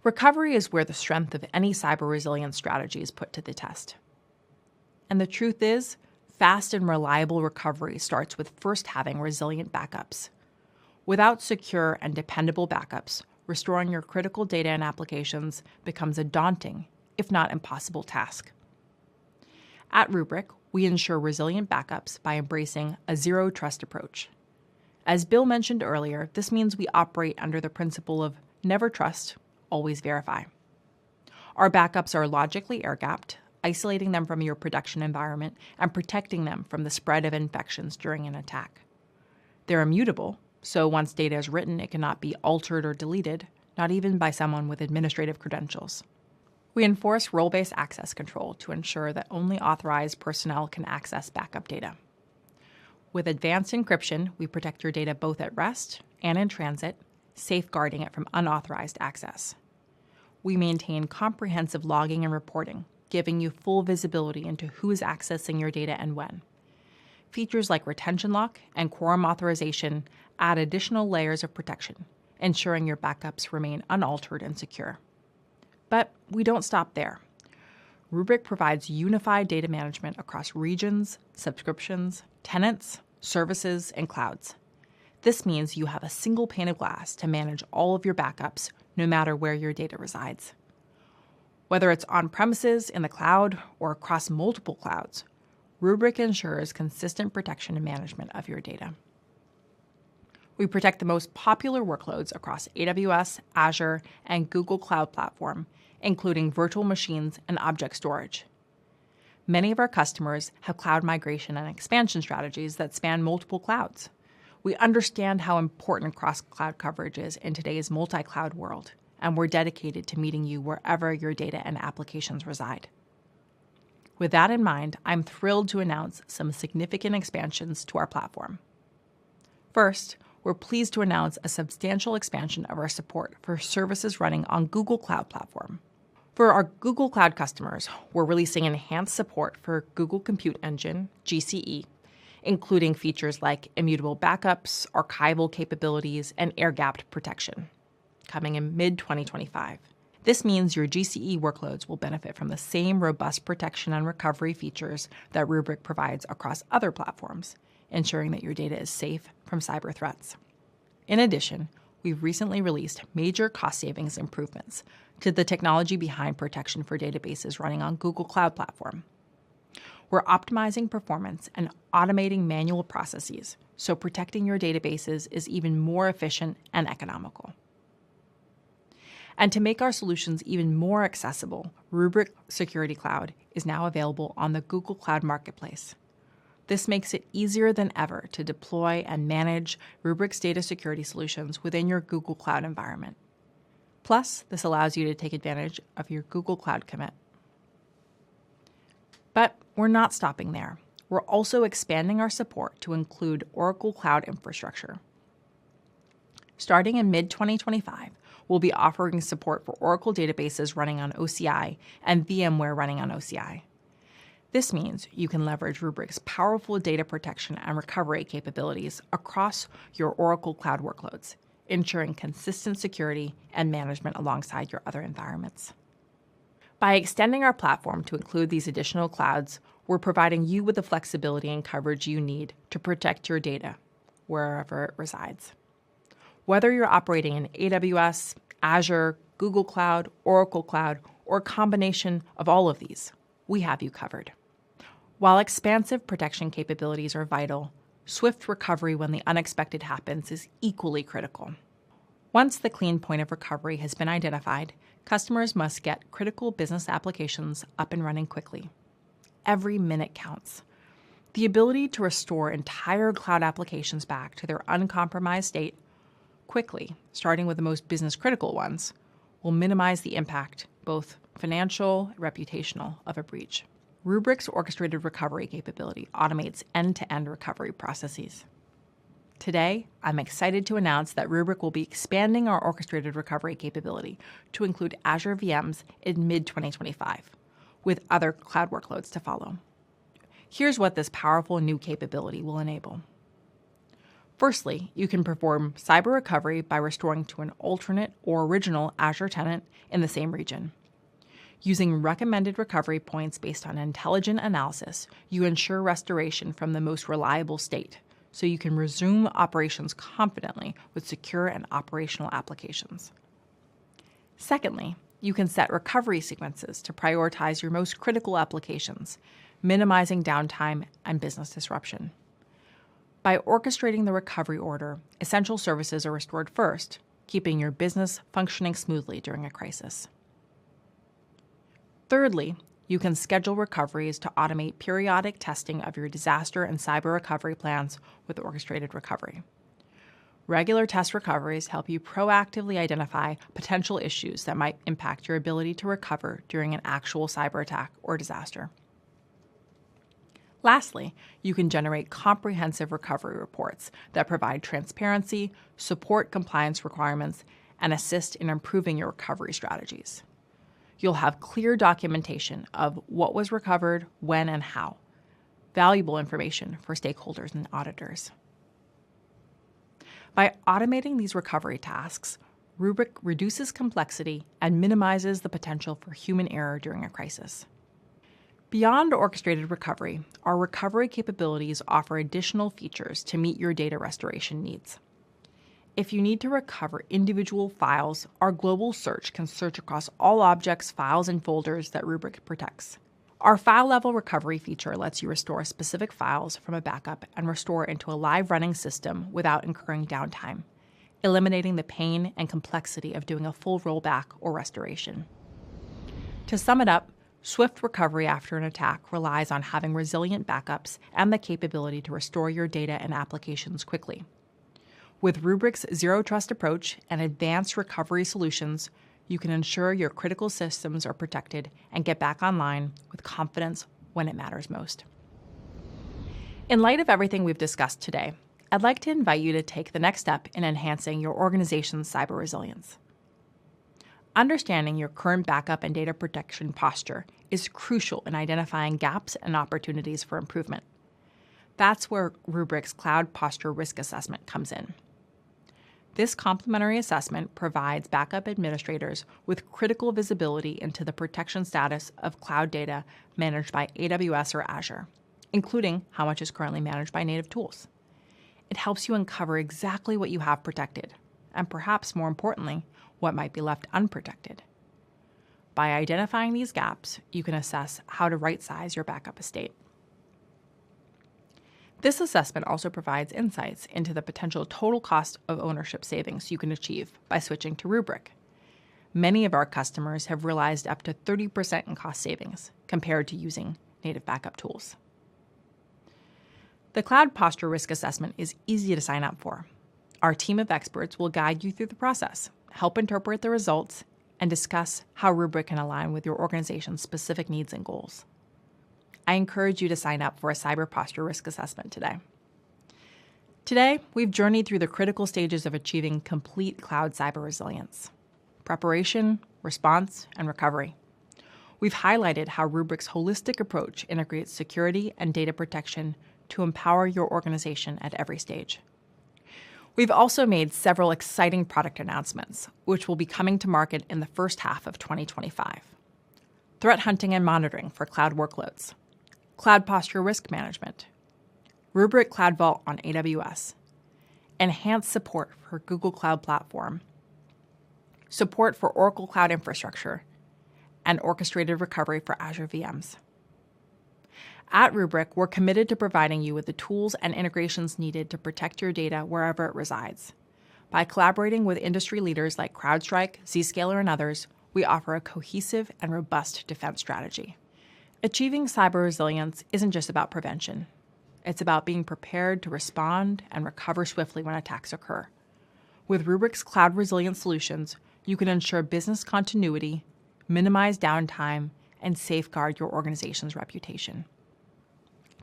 Recovery is where the strength of any cyber resilience strategy is put to the test. And the truth is, fast and reliable recovery starts with first having resilient backups. Without secure and dependable backups, restoring your critical data and applications becomes a daunting, if not impossible, task. At Rubrik, we ensure resilient backups by embracing a zero-trust approach. As Bill mentioned earlier, this means we operate under the principle of never trust, always verify. Our backups are logically air-gapped, isolating them from your production environment and protecting them from the spread of infections during an attack. They're immutable, so once data is written, it cannot be altered or deleted, not even by someone with administrative credentials. We enforce role-based access control to ensure that only authorized personnel can access backup data. With advanced encryption, we protect your data both at rest and in transit, safeguarding it from unauthorized access. We maintain comprehensive logging and reporting, giving you full visibility into who is accessing your data and when. Features like retention lock and quorum authorization add additional layers of protection, ensuring your backups remain unaltered and secure. But we don't stop there. Rubrik provides unified data management across regions, subscriptions, tenants, services, and clouds. This means you have a single pane of glass to manage all of your backups, no matter where your data resides. Whether it's on-premises, in the cloud, or across multiple clouds, Rubrik ensures consistent protection and management of your data. We protect the most popular workloads across AWS, Azure, and Google Cloud Platform, including virtual machines and object storage. Many of our customers have cloud migration and expansion strategies that span multiple clouds. We understand how important cross-cloud coverage is in today's multi-cloud world, and we're dedicated to meeting you wherever your data and applications reside. With that in mind, I'm thrilled to announce some significant expansions to our platform. First, we're pleased to announce a substantial expansion of our support for services running on Google Cloud Platform. For our Google Cloud customers, we're releasing enhanced support for Google Compute Engine, GCE, including features like immutable backups, archival capabilities, and air-gapped protection, coming in mid-2025. This means your GCE workloads will benefit from the same robust protection and recovery features that Rubrik provides across other platforms, ensuring that your data is safe from cyber threats. In addition, we've recently released major cost savings improvements to the technology behind protection for databases running on Google Cloud Platform. We're optimizing performance and automating manual processes, so protecting your databases is even more efficient and economical. And to make our solutions even more accessible, Rubrik Security Cloud is now available on the Google Cloud Marketplace. This makes it easier than ever to deploy and manage Rubrik's data security solutions within your Google Cloud environment. Plus, this allows you to take advantage of your Google Cloud commit. But we're not stopping there. We're also expanding our support to include Oracle Cloud Infrastructure. Starting in mid-2025, we'll be offering support for Oracle databases running on OCI and VMware running on OCI. This means you can leverage Rubrik's powerful data protection and recovery capabilities across your Oracle Cloud workloads, ensuring consistent security and management alongside your other environments. By extending our platform to include these additional clouds, we're providing you with the flexibility and coverage you need to protect your data wherever it resides. Whether you're operating in AWS, Azure, Google Cloud, Oracle Cloud, or a combination of all of these, we have you covered. While expansive protection capabilities are vital, swift recovery when the unexpected happens is equally critical. Once the clean point of recovery has been identified, customers must get critical business applications up and running quickly. Every minute counts. The ability to restore entire cloud applications back to their uncompromised state quickly, starting with the most business-critical ones, will minimize the impact, both financial and reputational, of a breach. Rubrik's orchestrated recovery capability automates end-to-end recovery processes. Today, I'm excited to announce that Rubrik will be expanding our orchestrated recovery capability to include Azure VMs in mid-2025, with other cloud workloads to follow. Here's what this powerful new capability will enable. Firstly, you can perform cyber recovery by restoring to an alternate or original Azure tenant in the same region. Using recommended recovery points based on intelligent analysis, you ensure restoration from the most reliable state, so you can resume operations confidently with secure and operational applications. Secondly, you can set recovery sequences to prioritize your most critical applications, minimizing downtime and business disruption. By orchestrating the recovery order, essential services are restored first, keeping your business functioning smoothly during a crisis. Thirdly, you can schedule recoveries to automate periodic testing of your disaster and cyber recovery plans with orchestrated recovery. Regular test recoveries help you proactively identify potential issues that might impact your ability to recover during an actual cyber attack or disaster. Lastly, you can generate comprehensive recovery reports that provide transparency, support compliance requirements, and assist in improving your recovery strategies. You'll have clear documentation of what was recovered, when, and how. Valuable information for stakeholders and auditors. By automating these recovery tasks, Rubrik reduces complexity and minimizes the potential for human error during a crisis. Beyond orchestrated recovery, our recovery capabilities offer additional features to meet your data restoration needs. If you need to recover individual files, our global search can search across all objects, files, and folders that Rubrik protects. Our file-level recovery feature lets you restore specific files from a backup and restore into a live running system without incurring downtime, eliminating the pain and complexity of doing a full rollback or restoration. To sum it up, swift recovery after an attack relies on having resilient backups and the capability to restore your data and applications quickly. With Rubrik's Zero Trust approach and advanced recovery solutions, you can ensure your critical systems are protected and get back online with confidence when it matters most. In light of everything we've discussed today, I'd like to invite you to take the next step in enhancing your organization's cyber resilience. Understanding your current backup and data protection posture is crucial in identifying gaps and opportunities for improvement. That's where Rubrik's Cloud Posture Risk Assessment comes in. This complimentary assessment provides backup administrators with critical visibility into the protection status of cloud data managed by AWS or Azure, including how much is currently managed by native tools. It helps you uncover exactly what you have protected, and perhaps more importantly, what might be left unprotected. By identifying these gaps, you can assess how to right-size your backup estate. This assessment also provides insights into the potential total cost of ownership savings you can achieve by switching to Rubrik. Many of our customers have realized up to 30% in cost savings compared to using native backup tools. The Cloud Posture Risk Assessment is easy to sign up for. Our team of experts will guide you through the process, help interpret the results, and discuss how Rubrik can align with your organization's specific needs and goals. I encourage you to sign up for a Cyber Posture Risk Assessment today. Today, we've journeyed through the critical stages of achieving complete cloud cyber resilience: preparation, response, and recovery. We've highlighted how Rubrik's holistic approach integrates security and data protection to empower your organization at every stage. We've also made several exciting product announcements, which will be coming to market in the first half of 2025. Threat hunting and monitoring for cloud workloads, cloud posture risk management, Rubrik Cloud Vault on AWS, enhanced support for Google Cloud Platform, support for Oracle Cloud Infrastructure, and orchestrated recovery for Azure VMs. At Rubrik, we're committed to providing you with the tools and integrations needed to protect your data wherever it resides. By collaborating with industry leaders like CrowdStrike, Zscaler, and others, we offer a cohesive and robust defense strategy. Achieving cyber resilience isn't just about prevention. It's about being prepared to respond and recover swiftly when attacks occur. With Rubrik's cloud resilience solutions, you can ensure business continuity, minimize downtime, and safeguard your organization's reputation.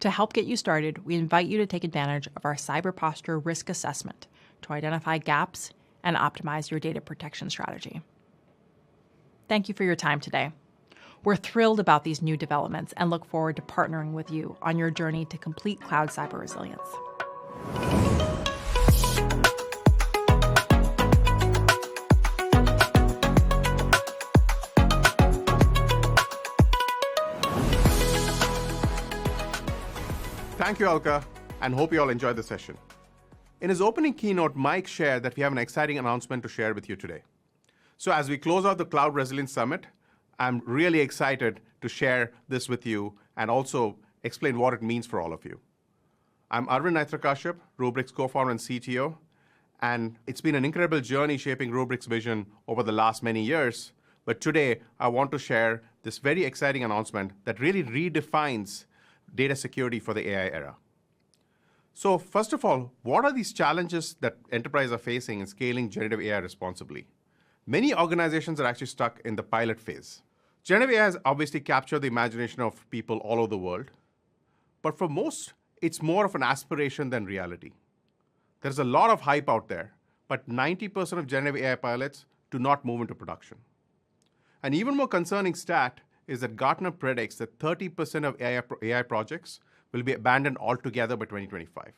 To help get you started, we invite you to take advantage of our cyber posture risk assessment to identify gaps and optimize your data protection strategy. Thank you for your time today. We're thrilled about these new developments and look forward to partnering with you on your journey to complete cloud cyber resilience. Thank you, Alka, and hope you all enjoyed the session. In his opening keynote, Mike shared that we have an exciting announcement to share with you today. So as we close out the Cloud Resilience Summit, I'm really excited to share this with you and also explain what it means for all of you. I'm Arvind Naithrakashyap, Rubrik's co-founder and CTO, and it's been an incredible journey shaping Rubrik's vision over the last many years. But today, I want to share this very exciting announcement that really redefines data security for the AI era. So first of all, what are these challenges that enterprises are facing in scaling generative AI responsibly? Many organizations are actually stuck in the pilot phase. Generative AI has obviously captured the imagination of people all over the world, but for most, it's more of an aspiration than reality. There's a lot of hype out there, but 90% of generative AI pilots do not move into production. An even more concerning stat is that Gartner predicts that 30% of AI projects will be abandoned altogether by 2025.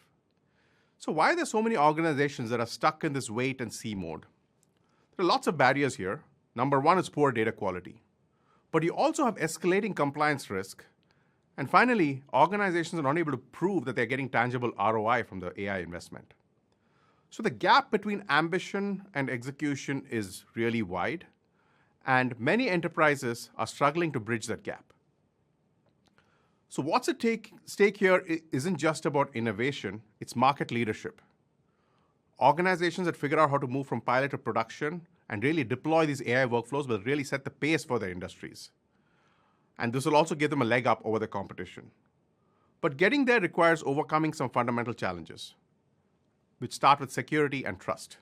So why are there so many organizations that are stuck in this wait and see mode? There are lots of barriers here. Number one is poor data quality. But you also have escalating compliance risk. And finally, organizations are not able to prove that they're getting tangible ROI from the AI investment. So the gap between ambition and execution is really wide. And many enterprises are struggling to bridge that gap. So what's at stake here isn't just about innovation, it's market leadership. Organizations that figure out how to move from pilot to production and really deploy these AI workflows will really set the pace for their industries. And this will also give them a leg up over the competition. But getting there requires overcoming some fundamental challenges, which start with security and trust.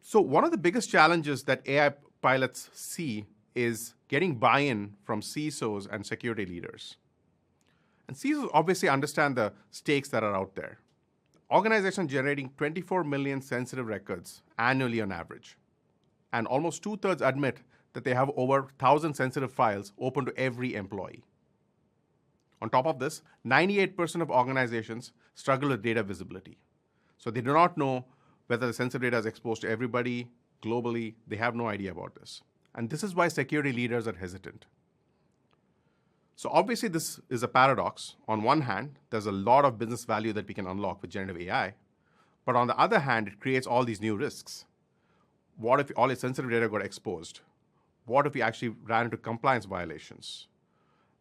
So one of the biggest challenges that AI pilots see is getting buy-in from CISOs and security leaders. And CISOs obviously understand the stakes that are out there. Organizations generating 24 million sensitive records annually on average. And almost 2/3 admit that they have over 1,000 sensitive files open to every employee. On top of this, 98% of organizations struggle with data visibility. So they do not know whether the sensitive data is exposed to everybody globally. They have no idea about this. And this is why security leaders are hesitant. So obviously this is a paradox. On one hand, there's a lot of business value that we can unlock with generative AI. But on the other hand, it creates all these new risks. What if all your sensitive data got exposed? What if we actually ran into compliance violations?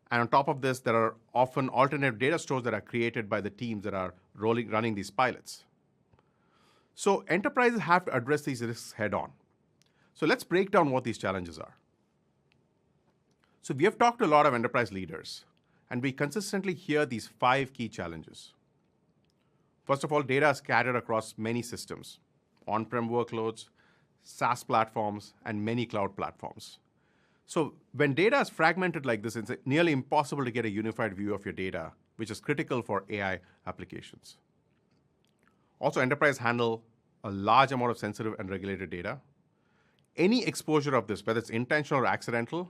And on top of this, there are often alternative data stores that are created by the teams that are running these pilots. So enterprises have to address these risks head on. So let's break down what these challenges are. So we have talked to a lot of enterprise leaders, and we consistently hear these 5 key challenges. First of all, data is scattered across many systems, on-prem workloads, SaaS platforms, and many cloud platforms. So when data is fragmented like this, it's nearly impossible to get a unified view of your data, which is critical for AI applications. Also, enterprises handle a large amount of sensitive and regulated data. Any exposure of this, whether it's intentional or accidental,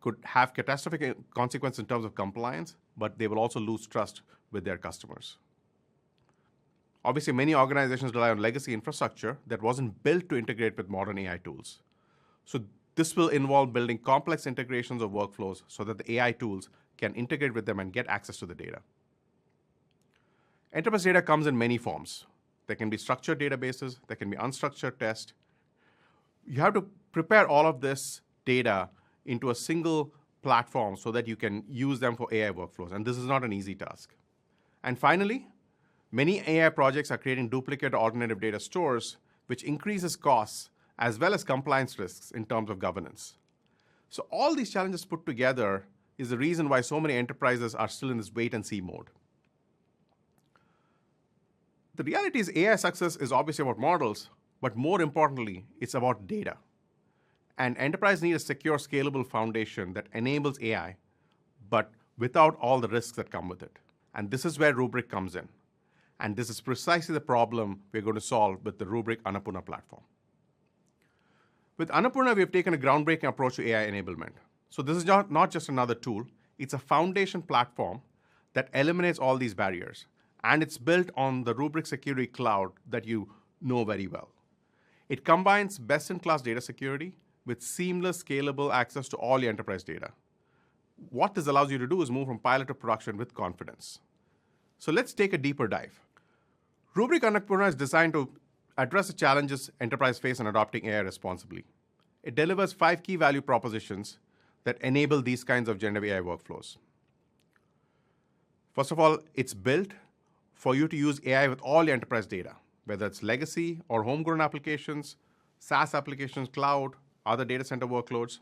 could have catastrophic consequences in terms of compliance, but they will also lose trust with their customers. Obviously, many organizations rely on legacy infrastructure that wasn't built to integrate with modern AI tools. So this will involve building complex integrations of workflows so that the AI tools can integrate with them and get access to the data. Enterprise data comes in many forms. There can be structured databases, there can be unstructured tests. You have to prepare all of this data into a single platform so that you can use them for AI workflows, and this is not an easy task. And finally, many AI projects are creating duplicate or alternative data stores, which increases costs as well as compliance risks in terms of governance. So all these challenges put together is the reason why so many enterprises are still in this wait-and-see mode. The reality is AI success is obviously about models, but more importantly, it's about data. And enterprise need a secure, scalable foundation that enables AI, but without all the risks that come with it. And this is where Rubrik comes in. And this is precisely the problem we're going to solve with the Rubrik Annapurna platform. With Annapurna, we have taken a groundbreaking approach to AI enablement. So this is not just another tool, it's a foundation platform that eliminates all these barriers. And it's built on the Rubrik Security Cloud that you know very well. It combines best-in-class data security with seamless, scalable access to all your enterprise data. What this allows you to do is move from pilot to production with confidence. So let's take a deeper dive. Rubrik Annapurna is designed to address the challenges enterprise face in adopting AI responsibly. It delivers 5 key value propositions that enable these kinds of generative AI workflows. First of all, it's built for you to use AI with all your enterprise data, whether it's legacy or homegrown applications, SaaS applications, cloud, other data center workloads,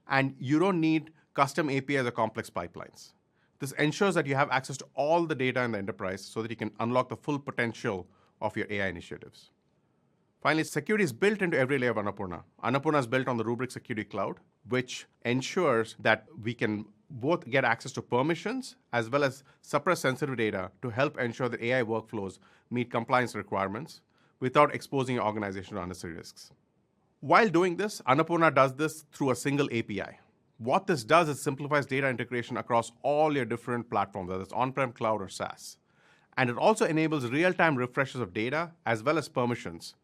and you don't need custom APIs or complex pipelines. This ensures that you have access to all the data in the enterprise so that you can unlock the full potential of your AI initiatives. Finally, security is built into every layer of Annapurna. Annapurna is built on the Rubrik Security Cloud, which ensures that we can both get access to permissions as well as suppress sensitive data to help ensure that AI workflows meet compliance requirements without exposing your organization to unnecessary risks. While doing this, Annapurna does this through a single API. What this does is simplifies data integration across all your different platforms, whether it's on-prem, cloud, or SaaS. And it also enables real-time refreshes of data as well as permissions,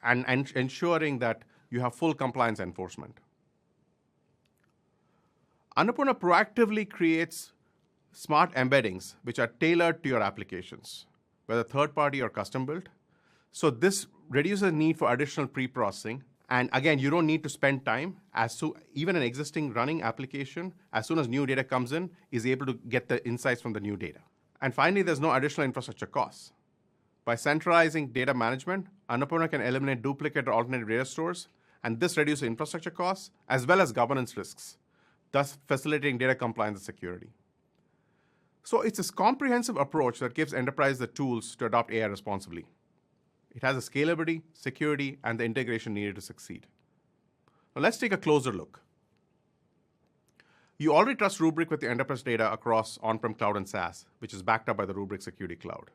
and ensuring that you have full compliance enforcement. Annapurna proactively creates smart embeddings which are tailored to your applications, whether third-party or custom-built. So this reduces the need for additional pre-processing. And again, you don't need to spend time. Even an existing running application, as soon as new data comes in, is able to get the insights from the new data. And finally, there's no additional infrastructure costs. By centralizing data management, Annapurna can eliminate duplicate or alternative data stores, and this reduces infrastructure costs as well as governance risks, thus facilitating data compliance and security. So it's this comprehensive approach that gives enterprise the tools to adopt AI responsibly. It has the scalability, security, and the integration needed to succeed. Now let's take a closer look. You already trust Rubrik with your enterprise data across on-prem cloud and SaaS, which is backed up by the Rubrik Security Cloud.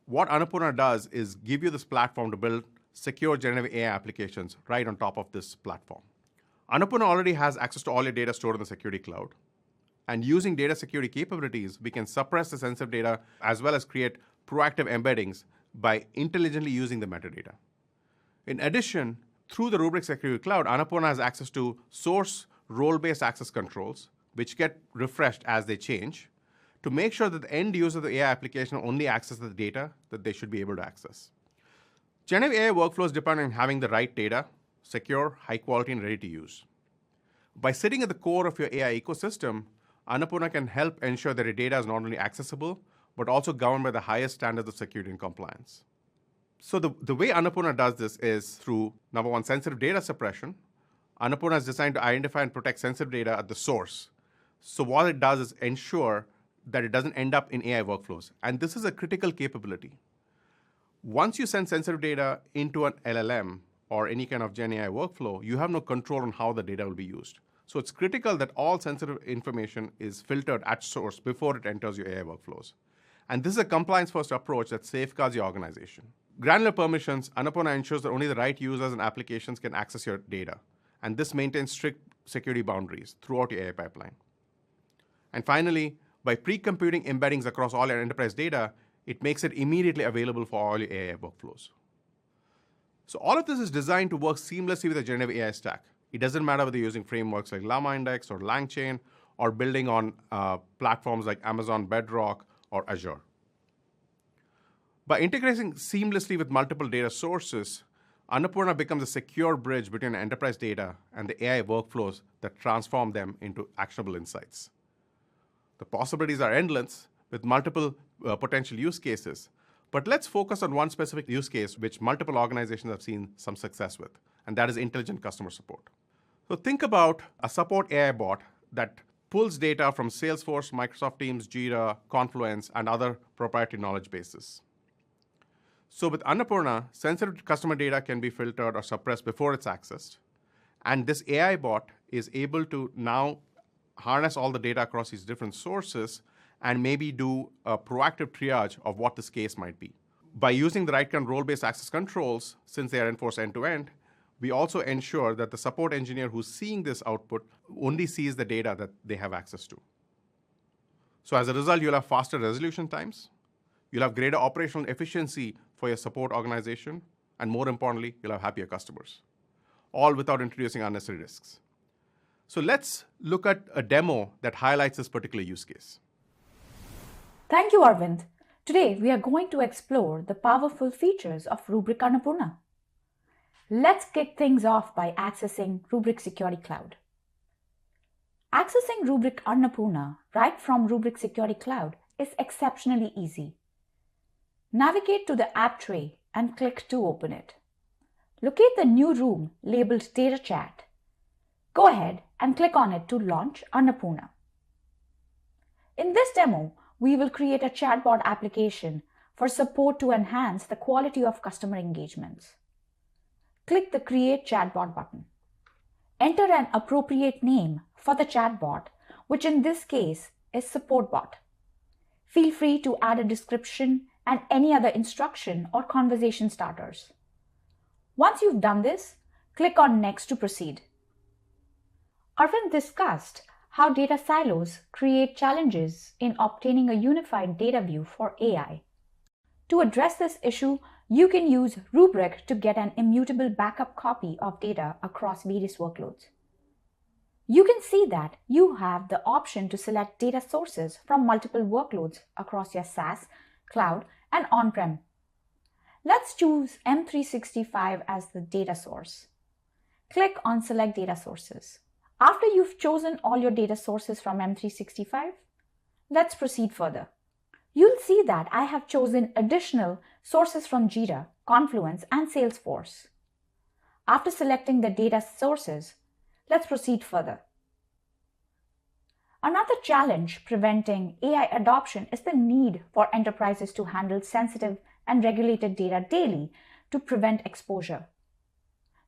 What Annapurna does is give you this platform to build secure generative AI applications right on top of this platform. Annapurna already has access to all your data stored in the Security Cloud. And using data security capabilities, we can suppress the sensitive data as well as create proactive embeddings by intelligently using the metadata. In addition, through the Rubrik Security Cloud, Annapurna has access to source role-based access controls, which get refreshed as they change, to make sure that the end user of the AI application only accesses the data that they should be able to access. Generative AI workflows depend on having the right data, secure, high quality, and ready to use. By sitting at the core of your AI ecosystem, Annapurna can help ensure that your data is not only accessible, but also governed by the highest standards of security and compliance. So the way Annapurna does this is through, number one, sensitive data suppression. Annapurna is designed to identify and protect sensitive data at the source. So what it does is ensure that it doesn't end up in AI workflows. And this is a critical capability. Once you send sensitive data into an LLM or any kind of Gen AI workflow, you have no control on how the data will be used. So it's critical that all sensitive information is filtered at source before it enters your AI workflows. And this is a compliance-first approach that safeguards your organization. granular permissions, Annapurna ensures that only the right users and applications can access your data. And this maintains strict security boundaries throughout your AI pipeline. And finally, by pre-computing embeddings across all your enterprise data, it makes it immediately available for all your AI workflows. So all of this is designed to work seamlessly with the generative AI stack. It doesn't matter whether you're using frameworks like Llama Index or LangChain or building on platforms like Amazon Bedrock or Azure. By integrating seamlessly with multiple data sources, Annapurna becomes a secure bridge between enterprise data and the AI workflows that transform them into actionable insights. The possibilities are endless with multiple potential use cases, but let's focus on one specific use case which multiple organizations have seen some success with, and that is intelligent customer support. So think about a support AI bot that pulls data from Salesforce, Microsoft Teams, Jira, Confluence, and other proprietary knowledge bases. So with Annapurna, sensitive customer data can be filtered or suppressed before it's accessed. And this AI bot is able to now harness all the data across these different sources and maybe do a proactive triage of what this case might be. By using the right kind of role-based access controls, since they are enforced end-to-end, we also ensure that the support engineer who's seeing this output only sees the data that they have access to. So as a result, you'll have faster resolution times, you'll have greater operational efficiency for your support organization, and more importantly, you'll have happier customers, all without introducing unnecessary risks. So let's look at a demo that highlights this particular use case. Thank you, Arvind. Today, we are going to explore the powerful features of Rubrik Annapurna. Let's kick things off by accessing Rubrik Security Cloud. Accessing Rubrik Annapurna right from Rubrik Security Cloud is exceptionally easy. Navigate to the app tray and click to open it. Locate the new room labeled Data Chat. Go ahead and click on it to launch Annapurna. In this demo, we will create a chatbot application for support to enhance the quality of customer engagements. Click the Create Chatbot button. Enter an appropriate name for the chatbot, which in this case is SupportBot. Feel free to add a description and any other instruction or conversation starters. Once you've done this, click on Next to proceed. Arvind discussed how data silos create challenges in obtaining a unified data view for AI. To address this issue, you can use Rubrik to get an immutable backup copy of data across various workloads. You can see that you have the option to select data sources from multiple workloads across your SaaS, cloud, and on-prem. Let's choose M365 as the data source. Click on Select Data Sources. After you've chosen all your data sources from M365, let's proceed further. You'll see that I have chosen additional sources from Jira, Confluence, and Salesforce. After selecting the data sources, let's proceed further. Another challenge preventing AI adoption is the need for enterprises to handle sensitive and regulated data daily to prevent exposure.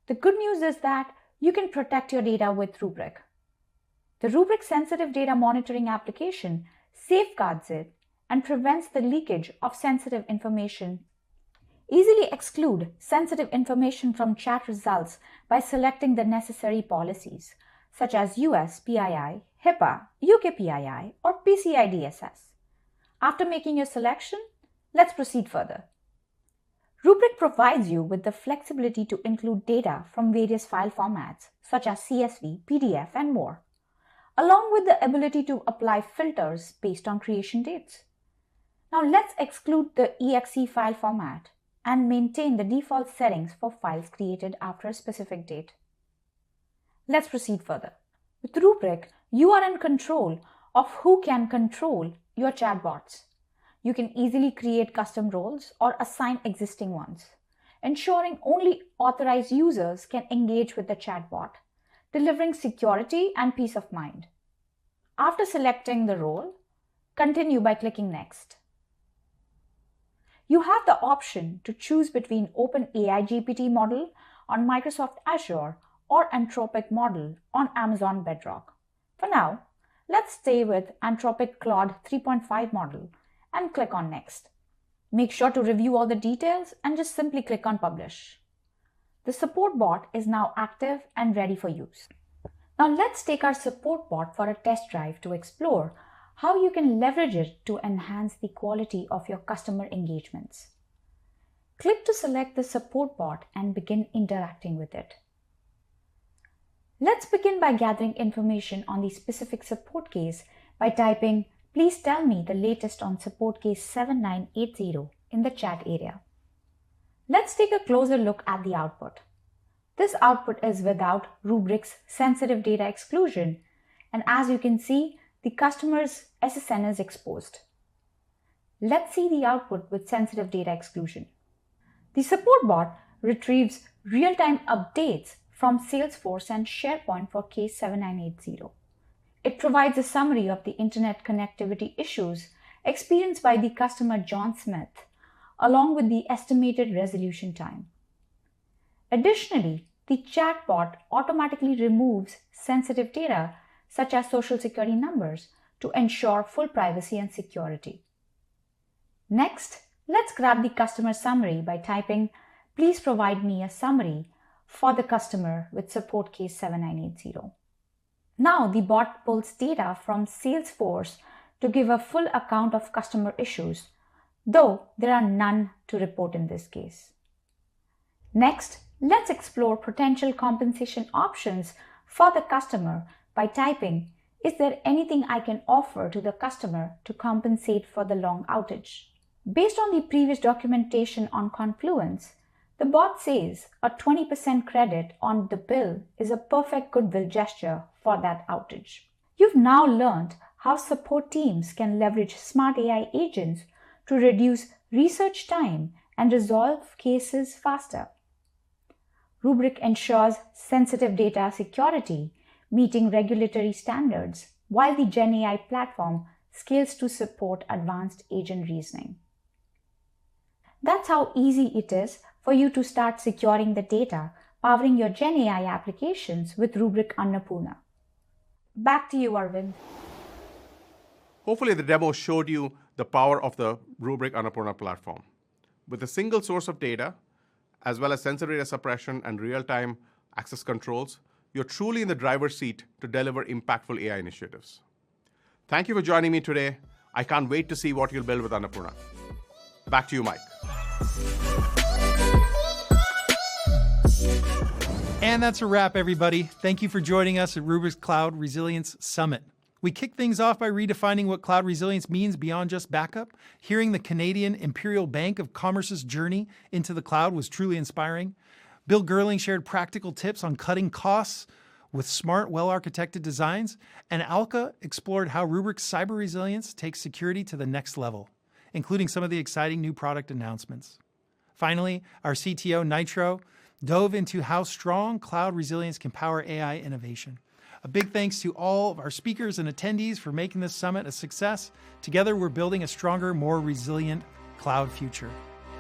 The good news is that you can protect your data with Rubrik. The Rubrik Sensitive Data Monitoring application safeguards it and prevents the leakage of sensitive information. Easily exclude sensitive information from chat results by selecting the necessary policies, such as US PII, HIPAA, UK PII, or PCI DSS. After making your selection, let's proceed further. Rubrik provides you with the flexibility to include data from various file formats, such as CSV, PDF, and more, along with the ability to apply filters based on creation dates. Now let's exclude the exe file format and maintain the default settings for files created after a specific date. Let's proceed further. With Rubrik, you are in control of who can control your chatbots. You can easily create custom roles or assign existing ones, ensuring only authorized users can engage with the chatbot, delivering security and peace of mind. After selecting the role, continue by clicking Next. You have the option to choose between OpenAI GPT model on Microsoft Azure or Anthropic model on Amazon Bedrock. For now, let's stay with Anthropic Claude 3.5 model and click on Next. Make sure to review all the details and just simply click on Publish. The support bot is now active and ready for use. Now let's take our support bot for a test drive to explore how you can leverage it to enhance the quality of your customer engagements. Click to select the support bot and begin interacting with it. Let's begin by gathering information on the specific support case by typing, "Please tell me the latest on support case 7980 in the chat area." Let's take a closer look at the output. This output is without Rubrik's sensitive data exclusion, and as you can see, the customer's SSN is exposed. Let's see the output with sensitive data exclusion. The support bot retrieves real-time updates from Salesforce and SharePoint for case 7980. It provides a summary of the internet connectivity issues experienced by the customer John Smith, along with the estimated resolution time. Additionally, the chatbot automatically removes sensitive data such as social security numbers to ensure full privacy and security. Next, let's grab the customer summary by typing, "Please provide me a summary for the customer with support case 7980. Now the bot pulls data from Salesforce to give a full account of customer issues, though there are none to report in this case. Next, let's explore potential compensation options for the customer by typing, "Is there anything I can offer to the customer to compensate for the long outage?" Based on the previous documentation on Confluence, the bot says a 20% credit on the bill is a perfect goodwill gesture for that outage. You've now learned how support teams can leverage smart AI agents to reduce research time and resolve cases faster. Rubrik ensures sensitive data security, meeting regulatory standards, while the GenAI platform scales to support advanced agent reasoning. That's how easy it is for you to start securing the data powering your GenAI applications with Rubrik Annapurna. Back to you, Arvind. Hopefully the demo showed you the power of the Rubrik Annapurna platform. With a single source of data, as well as sensitive data suppression and real-time access controls, you're truly in the driver's seat to deliver impactful AI initiatives. Thank you for joining me today. I can't wait to see what you'll build with Annapurna. Back to you, Mike. And that's a wrap, everybody. Thank you for joining us at Rubrik Cloud Resilience Summit. We kick things off by redefining what cloud resilience means beyond just backup. Hearing the Canadian Imperial Bank of Commerce's journey into the cloud was truly inspiring. Bill Gerling shared practical tips on cutting costs with smart, well-architected designs. And Alka explored how Rubrik's cyber resilience takes security to the next level, including some of the exciting new product announcements. Finally, our CTO, Nitro, dove into how strong cloud resilience can power AI innovation. A big thanks to all of our speakers and attendees for making this summit a success. Together, we're building a stronger, more resilient cloud future.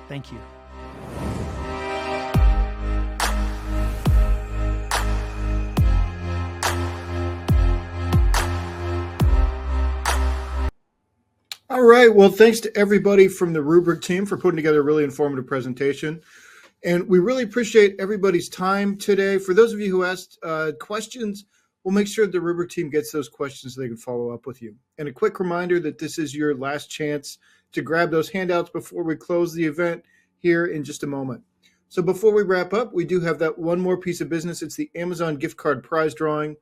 Thank you. All right. Well, thanks to everybody from the Rubrik team for putting together a really informative presentation. And we really appreciate everybody's time today. For those of you who asked questions, we'll make sure the Rubrik team gets those questions so they can follow up with you. And a quick reminder that this is your last chance to grab those handouts before we close the event here in just a moment. So before we wrap up, we do have that one more piece of business. It's the Amazon gift card prize drawing.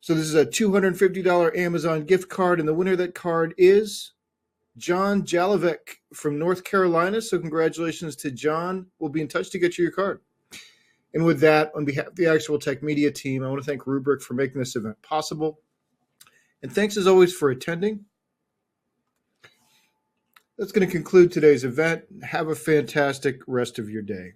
So this is a $250 Amazon gift card, and the winner of that card is John Jalovic from North Carolina. So congratulations to John. We'll be in touch to get you your card. And with that, on behalf of the Actual Tech Media team, I want to thank Rubrik for making this event possible. And thanks as always for attending. That's going to conclude today's event. Have a fantastic rest of your day.